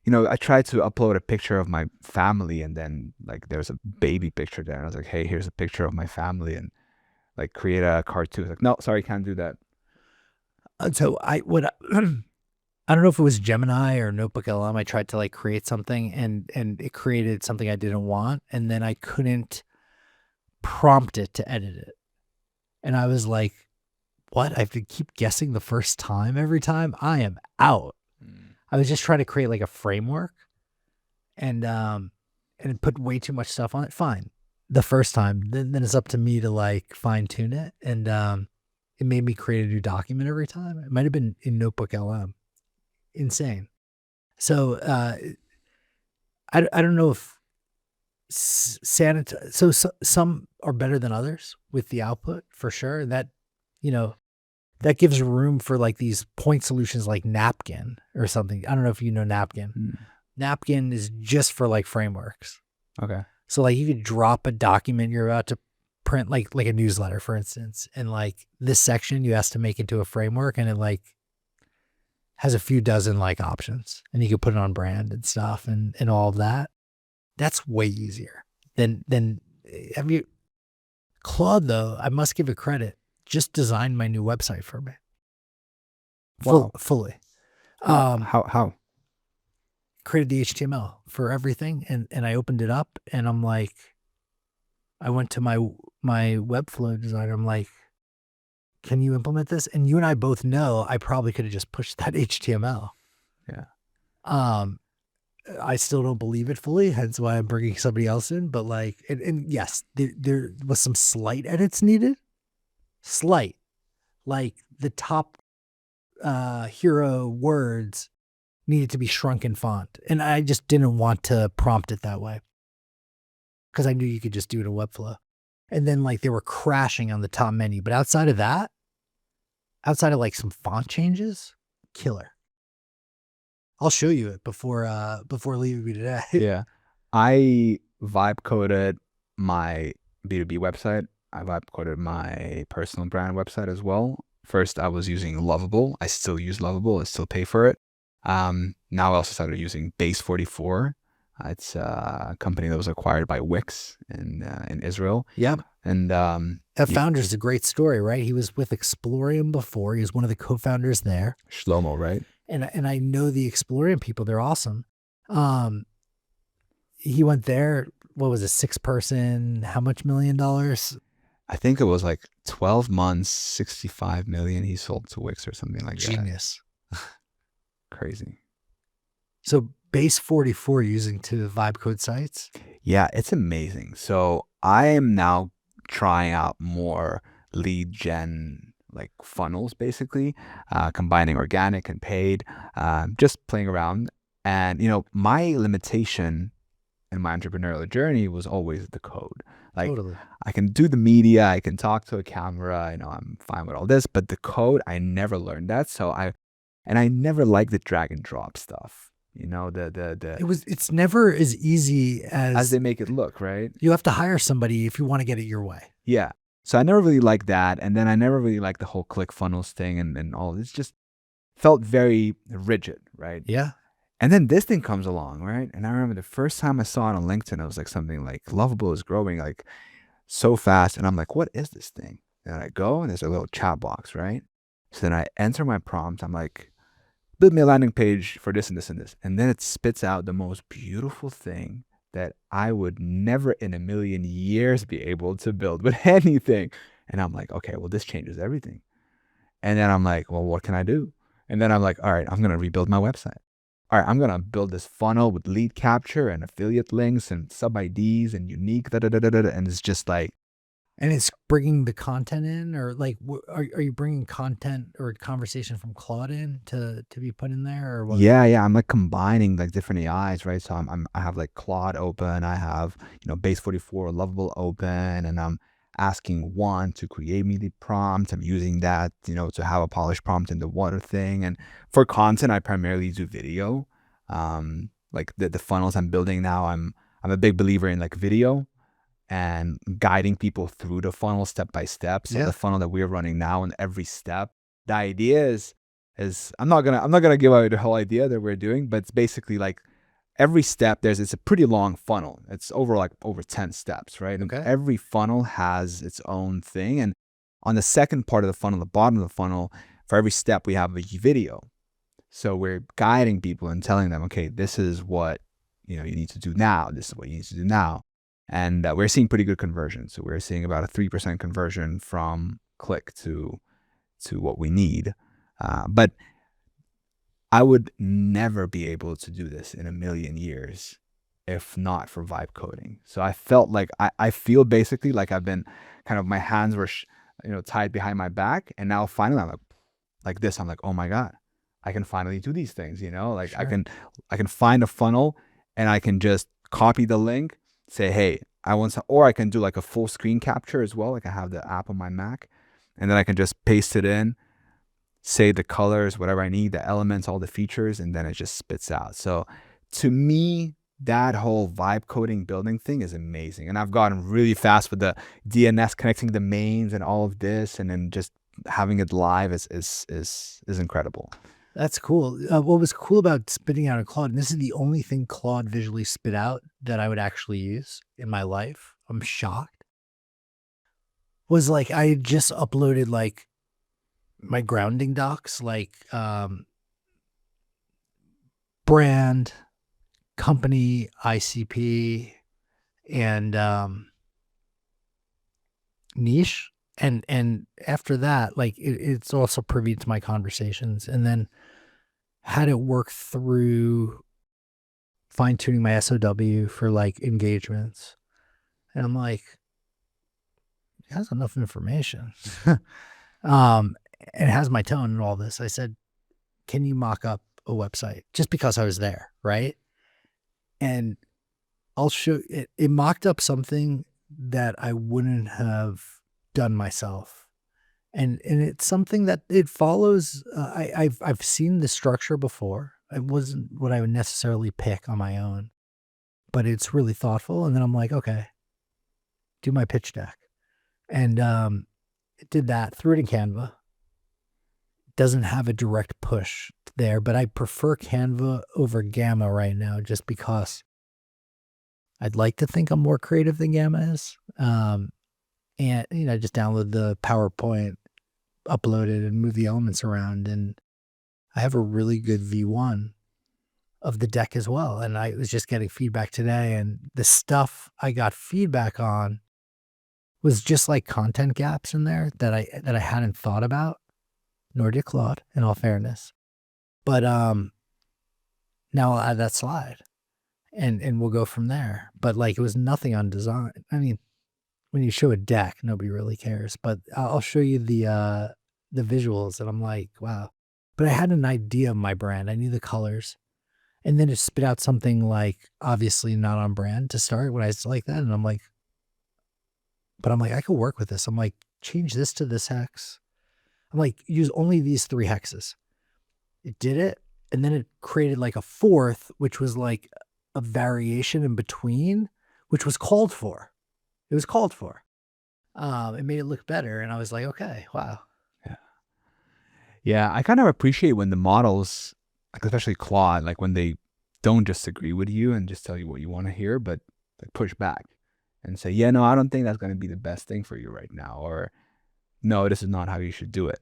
I tried to upload a picture of my family and then like there's a baby picture there. And I was like, hey, here's a picture of my family and like create a cartoon. It's like, no, sorry, can't do that. So I don't know if it was Gemini or Notebook LM. I tried to like create something and it created something I didn't want. And then I couldn't prompt it to edit it. And I was like, what? I have to keep guessing the first time every time? I am out. I was just trying to create like a framework and put way too much stuff on it. Fine. The first time, then it's up to me to like fine tune it. And it made me create a new document every time. It might've been in Notebook LM. Insane. So I don't know if so some are better than others with the output for sure. And that, that gives room for like these point solutions like Napkin or something. I don't know if you know Napkin. Napkin is just for like frameworks. Okay. So like you could drop a document you're about to print, like a newsletter, for instance, and like this section you ask to make into a framework, and it like has a few dozen like options, and you can put it on brand and stuff and all of that. That's way easier than have you. Claude though, I must give it credit, just designed my new website for me. Wow. Fully. How? Created the HTML for everything, and I opened it up, and I'm like, I went to my Webflow designer. I'm like, can you implement this? And you and I both know I probably could have just pushed that HTML. Yeah. I still don't believe it fully, hence why I'm bringing somebody else in. But like, and yes, there was some slight edits needed. Slight, like the top hero words needed to be shrunk in font, and I just didn't want to prompt it that way because I knew you could just do it in Webflow. And then like they were crashing on the top menu, but outside of that, outside of like some font changes, killer. I'll show you it before leaving me today. Yeah. I vibe coded my B2B website. I vibe coded my personal brand website as well. First, I was using Lovable. I still use Lovable. I still pay for it. Now I also started using Base 44. It's a company that was acquired by Wix in Israel. Yep. And That founder's a great story, right? He was with Explorium before. He was one of the co-founders there. Shlomo, right? And I know the Explorium people. They're awesome. He went there. What was it? 6-person? How much $1 million? I think it was like 12 months, 65 million he sold to Wix or something like that. Genius. Crazy. So Base 44 using to vibe code sites? Yeah, it's amazing. So I am now trying out more lead gen like funnels, basically, combining organic and paid, just playing around. And, you know, my limitation in my entrepreneurial journey was always the code. Like, Totally. I can do the media, I can talk to a camera, you know, I'm fine with all this, but the code, I never learned that. So I never liked the drag and drop stuff. You know, It's never as easy as they make it look, right? You have to hire somebody if you want to get it your way. Yeah. So I never really liked that. And then I never really liked the whole ClickFunnels thing and all. This just felt very rigid, right? Yeah. And then this thing comes along, right? And I remember the first time I saw it on LinkedIn, it was like something like Lovable is growing like so fast. And I'm like, what is this thing? And I go and there's a little chat box, right? So then I enter my prompt. I'm like, build me a landing page for this and this and this. And then it spits out the most beautiful thing that I would never in a million years be able to build with anything. And I'm like, okay, well, this changes everything. And then I'm like, well, what can I do? And then I'm like, all right, I'm going to rebuild my website. All right, I'm going to build this funnel with lead capture and affiliate links and sub IDs and unique, and it's just like. And it's bringing the content in, or like, are you bringing content or conversation from Claude in to be put in there, or what? Yeah. I'm like combining like different AIs, right? So I have like Claude open, I have, you know, Base 44 Lovable open, and I'm asking one to create me the prompt. I'm using that, you know, to have a polished prompt in the water thing. And for content, I primarily do video. Like the funnels I'm building now, I'm a big believer in like video and guiding people through the funnel step by step. So the funnel that we're running now, and every step, the idea is I'm not gonna give away the whole idea that we're doing, but it's basically like every step it's a pretty long funnel. It's over 10 steps, right? Okay. And every funnel has its own thing. And on the second part of the funnel, the bottom of the funnel, for every step we have a video. So we're guiding people and telling them, okay, this is what, you know, you need to do now. This is what you need to do now. And we're seeing pretty good conversion. So we're seeing about a 3% conversion from click to what we need. But I would never be able to do this in a million years if not for vibe coding. So I felt like I feel basically like I've been kind of, my hands were tied behind my back, and now finally I'm like this. I'm like, oh my God, I can finally do these things. You know, like Sure. I can find a funnel and I can just copy the link, say, hey, I want some, or I can do like a full screen capture as well. Like I have the app on my Mac, and then I can just paste it in, say the colors, whatever I need, the elements, all the features, and then it just spits out. So to me, that whole vibe coding building thing is amazing. And I've gotten really fast with the DNS connecting domains and all of this, and then just having it live is incredible. That's cool. What was cool about spitting out a Claude, and this is the only thing Claude visually spit out that I would actually use in my life, I'm shocked, was like I had just uploaded like my grounding docs, like brand, company, ICP, and niche. And after that, like it's also privy to my conversations, and then had it work through fine tuning my SOW for like engagements. And I'm like, it has enough information. And it has my tone and all this. I said, can you mock up a website? Just because I was there, right? And I'll show it. It mocked up something that I wouldn't have done myself. And it's something that it follows. I've seen the structure before. It wasn't what I would necessarily pick on my own, but it's really thoughtful. And then I'm like, okay, do my pitch deck. And it did that, threw it in Canva. Doesn't have a direct push there, but I prefer Canva over Gamma right now just because I'd like to think I'm more creative than Gamma is. And, just download the PowerPoint, upload it, and move the elements around. And I have a really good V1 of the deck as well. And I was just getting feedback today, and the stuff I got feedback on was just like content gaps in there that I hadn't thought about, nor did Claude, in all fairness. But now I'll add that slide and we'll go from there. But like, it was nothing on design. I mean, when you show a deck, nobody really cares, but I'll show you the visuals, and I'm like, wow. But I had an idea of my brand. I knew the colors, and then it spit out something like obviously not on brand to start when I was like that. And I'm like, I could work with this. I'm like, change this to this hex. I'm like, use only these 3 hexes. It did it. And then it created like a 4th, which was like a variation in between, which was called for. It was called for. It made it look better. And I was like, okay, wow. Yeah, I kind of appreciate when the models, like especially Claude, like when they don't just agree with you and just tell you what you want to hear, but like push back and say, yeah, no, I don't think that's going to be the best thing for you right now. Or no, this is not how you should do it.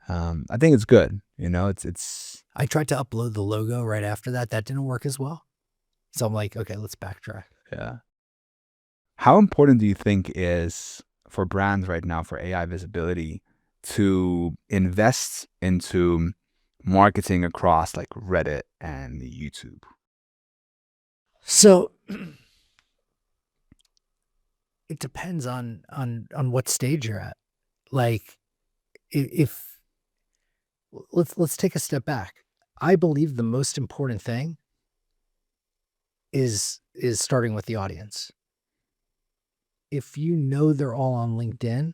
I think it's good. It's. I tried to upload the logo right after that. That didn't work as well. So I'm like, okay, let's backtrack. Yeah. How important do you think is for brands right now for AI visibility to invest into marketing across like Reddit and YouTube? So it depends on what stage you're at. Like, if let's take a step back. I believe the most important thing is starting with the audience. If you know they're all on LinkedIn,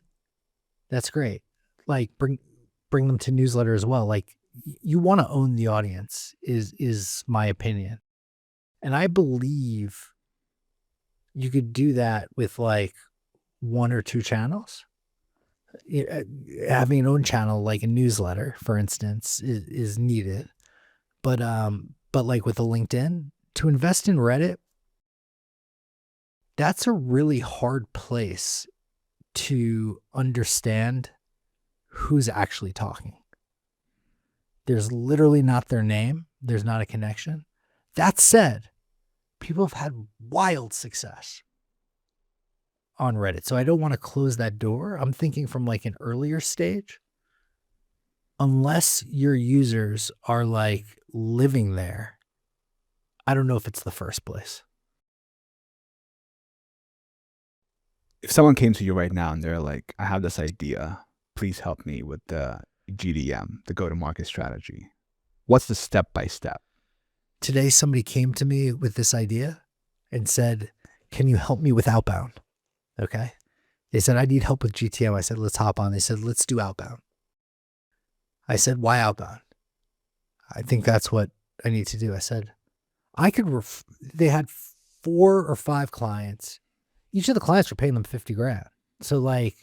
that's great. Like, bring them to newsletter as well. Like, you want to own the audience is my opinion. And I believe you could do that with like 1 or 2 channels. Having an own channel, like a newsletter, for instance, is needed. But like with the LinkedIn, to invest in Reddit, that's a really hard place to understand who's actually talking. There's literally not their name. There's not a connection. That said, people have had wild success on Reddit. So I don't want to close that door. I'm thinking from like an earlier stage, unless your users are like living there, I don't know if it's the first place. If someone came to you right now and they're like, I have this idea, please help me with the GDM, the go-to-market strategy. What's the step-by-step? Today, somebody came to me with this idea and said, can you help me with outbound? Okay. They said, I need help with GTM. I said, let's hop on. They said, let's do outbound. I said, why outbound? I think that's what I need to do. I said, they had 4 or 5 clients. Each of the clients were paying them $50,000. So like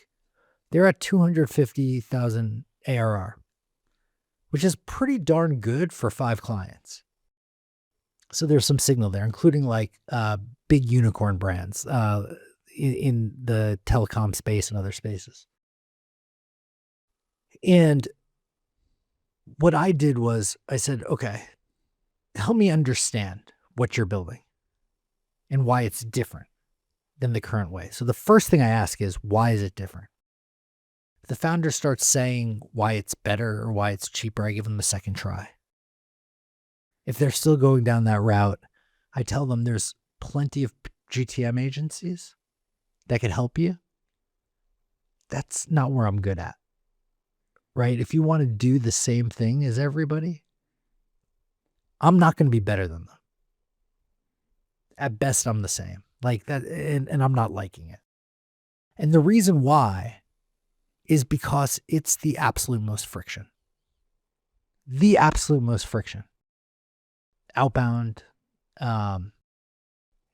they're at 250,000 ARR, which is pretty darn good for 5 clients. So there's some signal there, including like big unicorn brands in the telecom space and other spaces. And what I did was I said, okay, help me understand what you're building and why it's different than the current way. So the first thing I ask is, why is it different? If the founder starts saying why it's better or why it's cheaper, I give them a second try. If they're still going down that route, I tell them there's plenty of GTM agencies that could help you. That's not where I'm good at, right? If you want to do the same thing as everybody, I'm not going to be better than them. At best, I'm the same. Like that, and I'm not liking it. And the reason why is because it's the absolute most friction. The absolute most friction. Outbound, not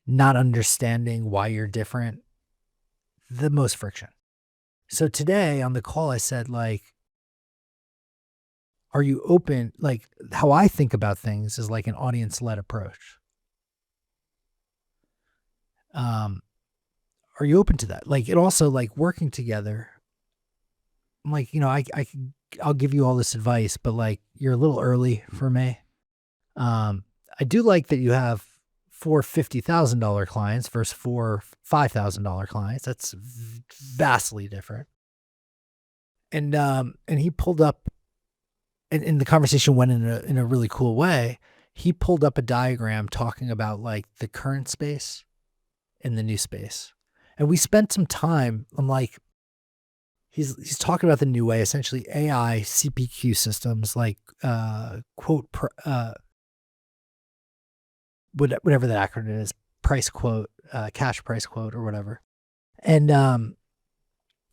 understanding why you're different, the most friction. So today on the call, I said, like, are you open? Like, how I think about things is like an audience-led approach. Are you open to that? Like, it also, like, working together. I'm like, I'll give you all this advice, but like, you're a little early for me. I do like that you have 4 $50,000 clients versus 4 $5,000 clients. That's vastly different. And he pulled up, and the conversation went in a really cool way. He pulled up a diagram talking about like the current space and the new space. And we spent some time. I'm like, he's talking about the new way, essentially AI CPQ systems, like whatever that acronym is, price quote, cash price quote or whatever. And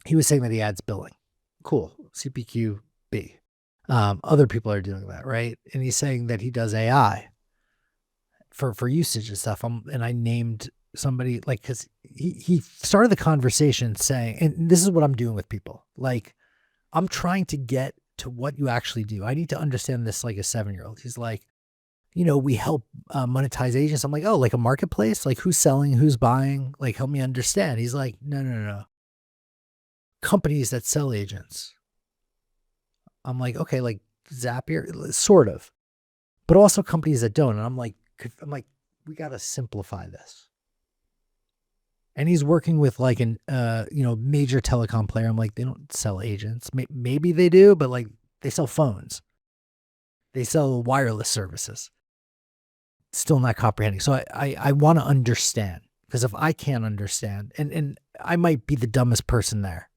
he was saying that he adds billing. Cool. CPQ-B. Other people are doing that, right? And he's saying that he does AI for usage and stuff. And I named somebody, like, because he started the conversation saying, and this is what I'm doing with people. Like, I'm trying to get to what you actually do. I need to understand this like a 7-year-old. He's like, we help monetize agents. I'm like, oh, like a marketplace? Like, who's selling, who's buying? Like, help me understand. He's like, no. Companies that sell agents. I'm like, okay, like Zapier, sort of, but also companies that don't. And I'm like, we got to simplify this. And he's working with like an, major telecom player. I'm like, they don't sell agents. Maybe they do, but like they sell phones. They sell wireless services. Still not comprehending. So I want to understand, because if I can't understand, and I might be the dumbest person there,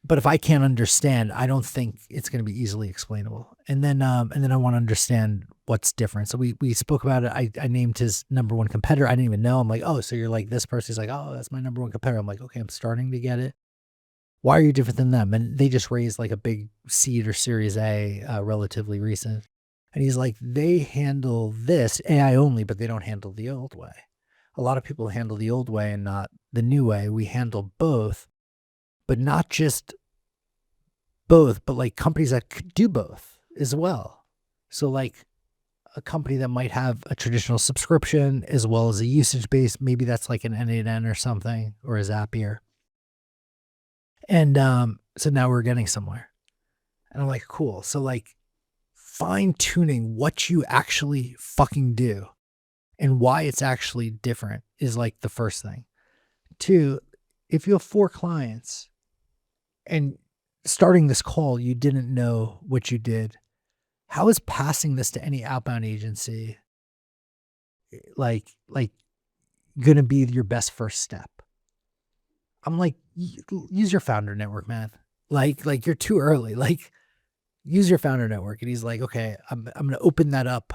but if I can't understand, I don't think it's going to be easily explainable. And then I want to understand what's different. So we spoke about it. I named his number one competitor. I didn't even know. I'm like, oh, so you're like this person. He's like, oh, that's my number one competitor. I'm like, okay, I'm starting to get it. Why are you different than them? And they just raised like a big seed or Series A, relatively recent. And he's like, they handle this AI only, but they don't handle the old way. A lot of people handle the old way and not the new way. We handle both, but not just both, but like companies that could do both as well. So like a company that might have a traditional subscription as well as a usage-based, maybe that's like an N8N or something, or a Zapier. And so now we're getting somewhere. And I'm like, cool. So like fine-tuning what you actually fucking do and why it's actually different is like the first thing. 2, if you have 4 clients and starting this call, you didn't know what you did, how is passing this to any outbound agency like going to be your best first step? I'm like, use your founder network, man. Like you're too early. Like, use your founder network. And he's like, okay, I'm going to open that up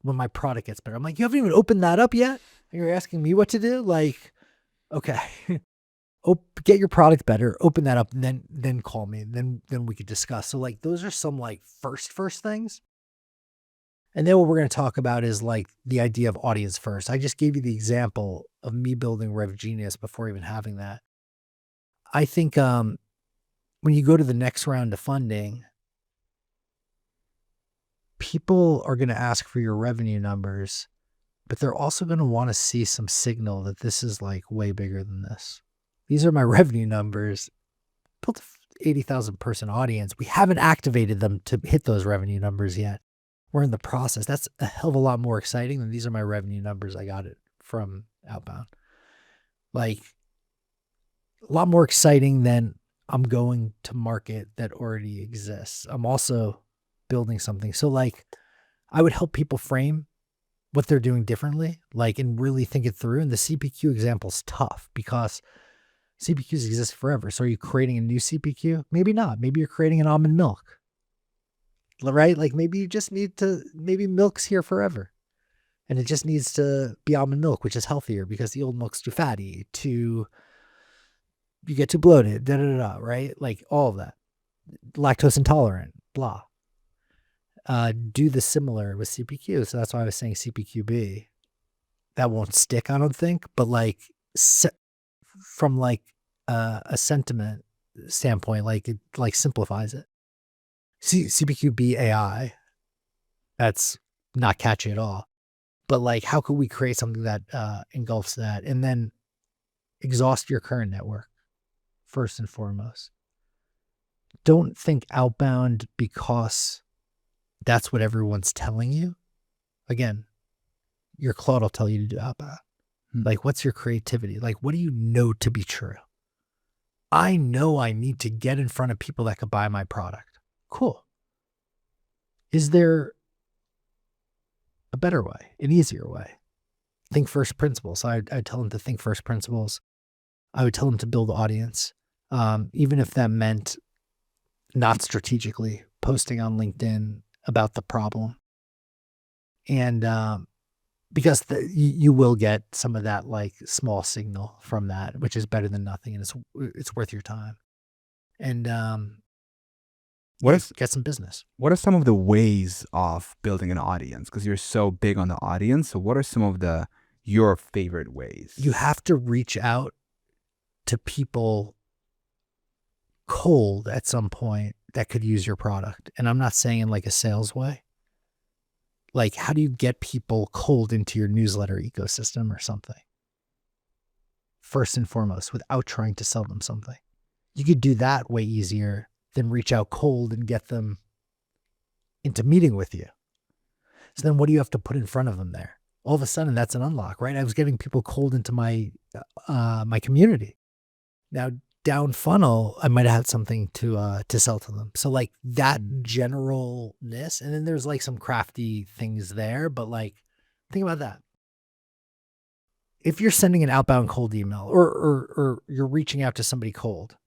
when my product gets better. I'm like, you haven't even opened that up yet? And you're asking me what to do? Like, okay, get your product better, open that up, and then call me. Then we could discuss. So like, those are some like first things. And then what we're going to talk about is like the idea of audience first. I just gave you the example of me building Rev Genius before even having that. I think when you go to the next round of funding, people are going to ask for your revenue numbers, but they're also going to want to see some signal that this is like way bigger than this. These are my revenue numbers. Built an 80,000 person audience. We haven't activated them to hit those revenue numbers yet. We're in the process. That's a hell of a lot more exciting than these are my revenue numbers. I got it from outbound. Like, a lot more exciting than I'm going to market that already exists. I'm also building something. So like, I would help people frame what they're doing differently, like, and really think it through. And the CPQ example is tough because CPQs exist forever. So are you creating a new CPQ? Maybe not. Maybe you're creating an almond milk, right? Like maybe you just need to, maybe milk's here forever. And it just needs to be almond milk, which is healthier because the old milk's too fatty, you get too bloated, right? Like all of that. Lactose intolerant, blah. Do the similar with CPQ. So that's why I was saying CPQB. That won't stick, I don't think. But like from like a sentiment standpoint, like it like simplifies it. CPQB AI, that's not catchy at all. But like, how could we create something that engulfs that and then exhaust your current network first and foremost? Don't think outbound because that's what everyone's telling you. Again, your Claude will tell you to do outbound. Like, what's your creativity? Like, what do you know to be true? I know I need to get in front of people that could buy my product. Cool. Is there a better way, an easier way? Think first principles. I'd tell them to think first principles. I would tell them to build audience, even if that meant not strategically posting on LinkedIn about the problem. And because you will get some of that like small signal from that, which is better than nothing, and it's worth your time. And get some business. What are some of the ways of building an audience? Because you're so big on the audience. So what are some of your favorite ways? You have to reach out to people cold at some point that could use your product. And I'm not saying in like a sales way. Like, how do you get people cold into your newsletter ecosystem or something? First and foremost, without trying to sell them something. You could do that way easier than reach out cold and get them into meeting with you. So then what do you have to put in front of them there? All of a sudden, that's an unlock, right? I was getting people cold into my my community. Now, down funnel, I might have had something to sell to them. So like that generalness, and then there's like some crafty things there, but like, think about that. If you're sending an outbound cold email or you're reaching out to somebody cold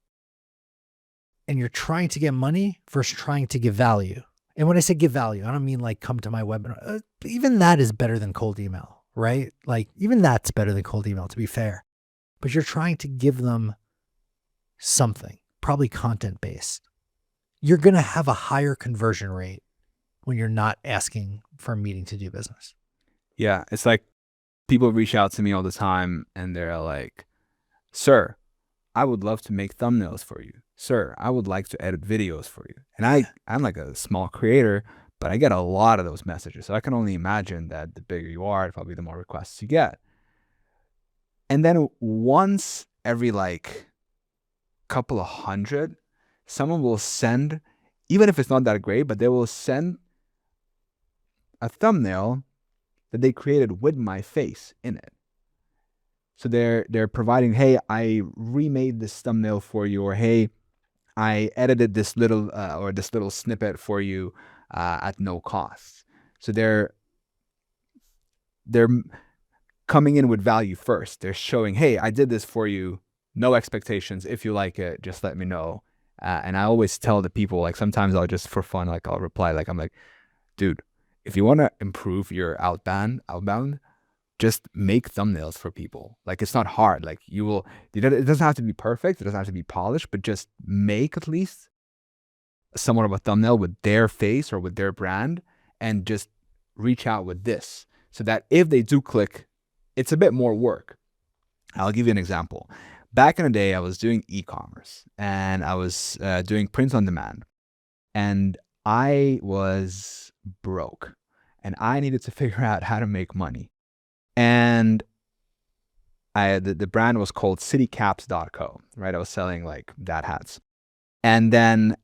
and you're trying to get money versus trying to give value. And when I say give value, I don't mean like come to my webinar. Even that is better than cold email, right? Like even that's better than cold email, to be fair. But you're trying to give them something, probably content-based. You're going to have a higher conversion rate when you're not asking for a meeting to do business. Yeah, it's like people reach out to me all the time and they're like, sir, I would love to make thumbnails for you. Sir, I would like to edit videos for you. And I'm like a small creator, but I get a lot of those messages. So I can only imagine that the bigger you are, probably the more requests you get. And then once every like couple of hundred, someone will send, even if it's not that great, but they will send a thumbnail that they created with my face in it. So they're providing, hey, I remade this thumbnail for you, or hey, I edited this little snippet for you at no cost. So they're coming in with value first. They're showing, hey, I did this for you, no expectations. If you like it, just let me know. And I always tell the people, like sometimes I'll just for fun, like I'll reply, like I'm like, dude, if you want to improve your outbound, just make thumbnails for people. Like it's not hard. Like it doesn't have to be perfect. It doesn't have to be polished, but just make at least somewhat of a thumbnail with their face or with their brand and just reach out with this so that if they do click, it's a bit more work. I'll give you an example. Back in the day, I was doing e-commerce and I was doing print on demand and I was broke and I needed to figure out how to make money. And the brand was called citycaps.co, right? I was selling like dad hats. And then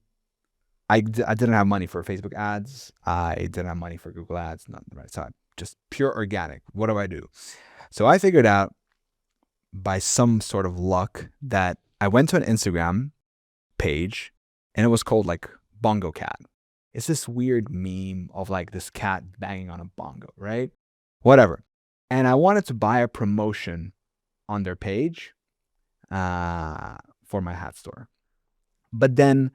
I didn't have money for Facebook ads. I didn't have money for Google ads, nothing, right? So just pure organic. What do I do? So I figured out by some sort of luck that I went to an Instagram page and it was called like Bongo Cat. It's this weird meme of like this cat banging on a bongo, right? whatever. And I wanted to buy a promotion on their page for my hat store. But then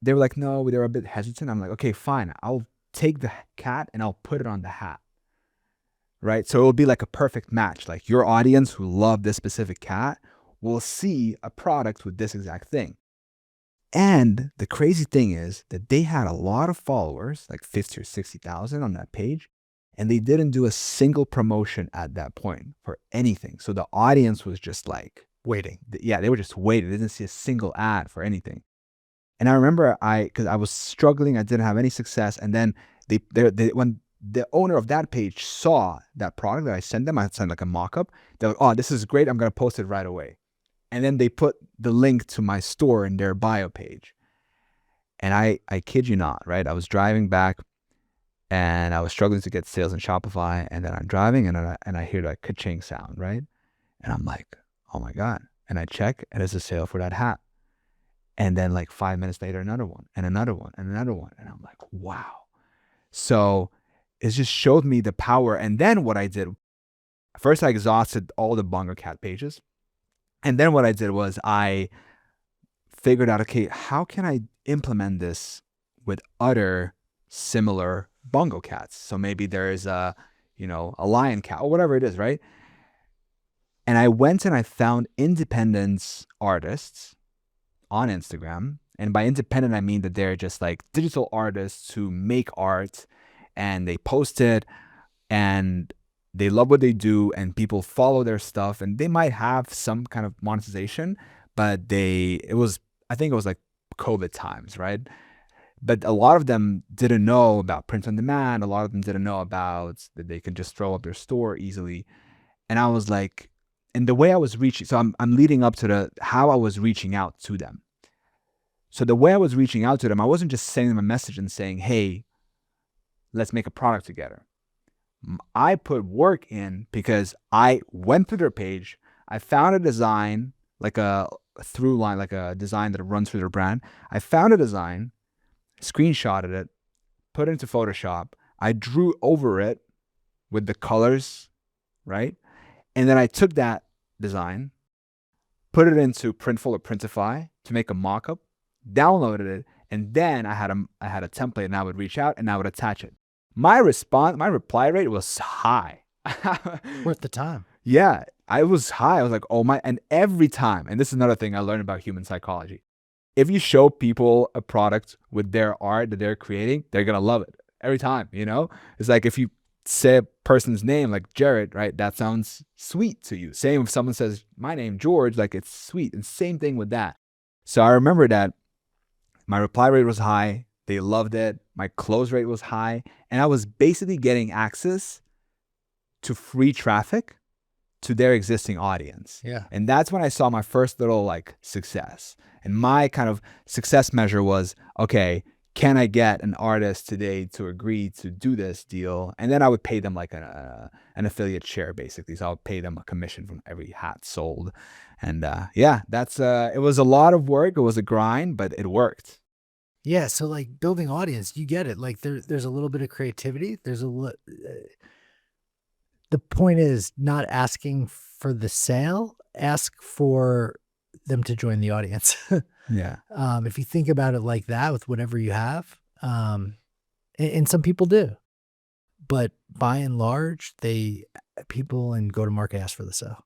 they were like, no, they were a bit hesitant. I'm like, okay, fine. I'll take the cat and I'll put it on the hat. Right? So it will be like a perfect match. Like your audience who love this specific cat will see a product with this exact thing. And the crazy thing is that they had a lot of followers, like 50 or 60,000 on that page. And they didn't do a single promotion at that point for anything. So the audience was just like Waiting. yeah, they were just waiting. They didn't see a single ad for anything. And I remember because I was struggling, I didn't have any success. And then when the owner of that page saw that product that I sent them, I sent like a mock-up. They're like, oh, this is great. I'm going to post it right away. And then they put the link to my store in their bio page. And I kid you not, right? I was driving back and I was struggling to get sales in Shopify. And then I'm driving and I hear like ka-ching sound, right? And I'm like, oh my God. And I check and it's a sale for that hat. And then like 5 minutes later, another one and another one and another one. And I'm like, wow. So it just showed me the power. And then what I did, first I exhausted all the Bongo Cat pages. And then what I did was I figured out, okay, how can I implement this with other similar Bongo Cats? So maybe there's a lion cat or whatever it is, right? And I went and I found independent artists on Instagram. And by independent, I mean that they're just like digital artists who make art and they post it and they love what they do and people follow their stuff and they might have some kind of monetization, but I think it was like COVID times, right? But a lot of them didn't know about print on demand. A lot of them didn't know about that they can just throw up their store easily. And I was like, and the way I was reaching, so I'm leading up to how I was reaching out to them. So the way I was reaching out to them, I wasn't just sending them a message and saying, hey, let's make a product together. I put work in because I went through their page. I found a design, like a through line, like a design that runs through their brand. I found a design, screenshotted it, put it into Photoshop. I drew over it with the colors, right? And then I took that design, put it into Printful or Printify to make a mock-up, downloaded it, and then I had a template and I would reach out and I would attach it. My reply rate was high. Worth the time. Yeah, I was high. I was like, oh my, and every time, and this is another thing I learned about human psychology. If you show people a product with their art that they're creating, they're going to love it every time, It's like if you say a person's name like Jared, right? That sounds sweet to you. Same if someone says my name, George, like it's sweet. And same thing with that. So I remember that my reply rate was high. They loved it. My close rate was high. And I was basically getting access to free traffic to their existing audience. Yeah. And that's when I saw my first little like success. And my kind of success measure was, okay, can I get an artist today to agree to do this deal? And then I would pay them like an affiliate share, basically. So I would pay them a commission from every hat sold. And it was a lot of work. It was a grind, but it worked. Yeah. So like building audience, you get it. Like there's a little bit of creativity. The point is not asking for the sale, ask for them to join the audience. Yeah. If you think about it like that with whatever you have, and some people do, but by and large, people in go-to-market ask for the sale.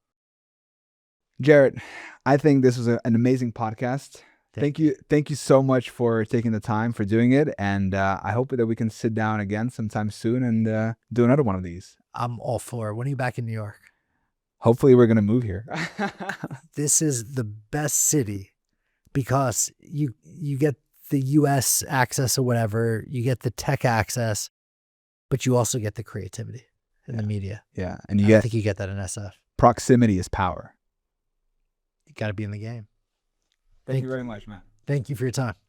Jared, I think this was an amazing podcast. Thank you so much for taking the time for doing it. And I hope that we can sit down again sometime soon and do another one of these. I'm all for it. When are you back in New York? Hopefully we're going to move here. This is the best city because you get the US access or whatever, you get the tech access, but you also get the creativity and the media. Yeah. And I think you get that in SF. Proximity is power. You got to be in the game. Thank you very much, man. Thank you for your time.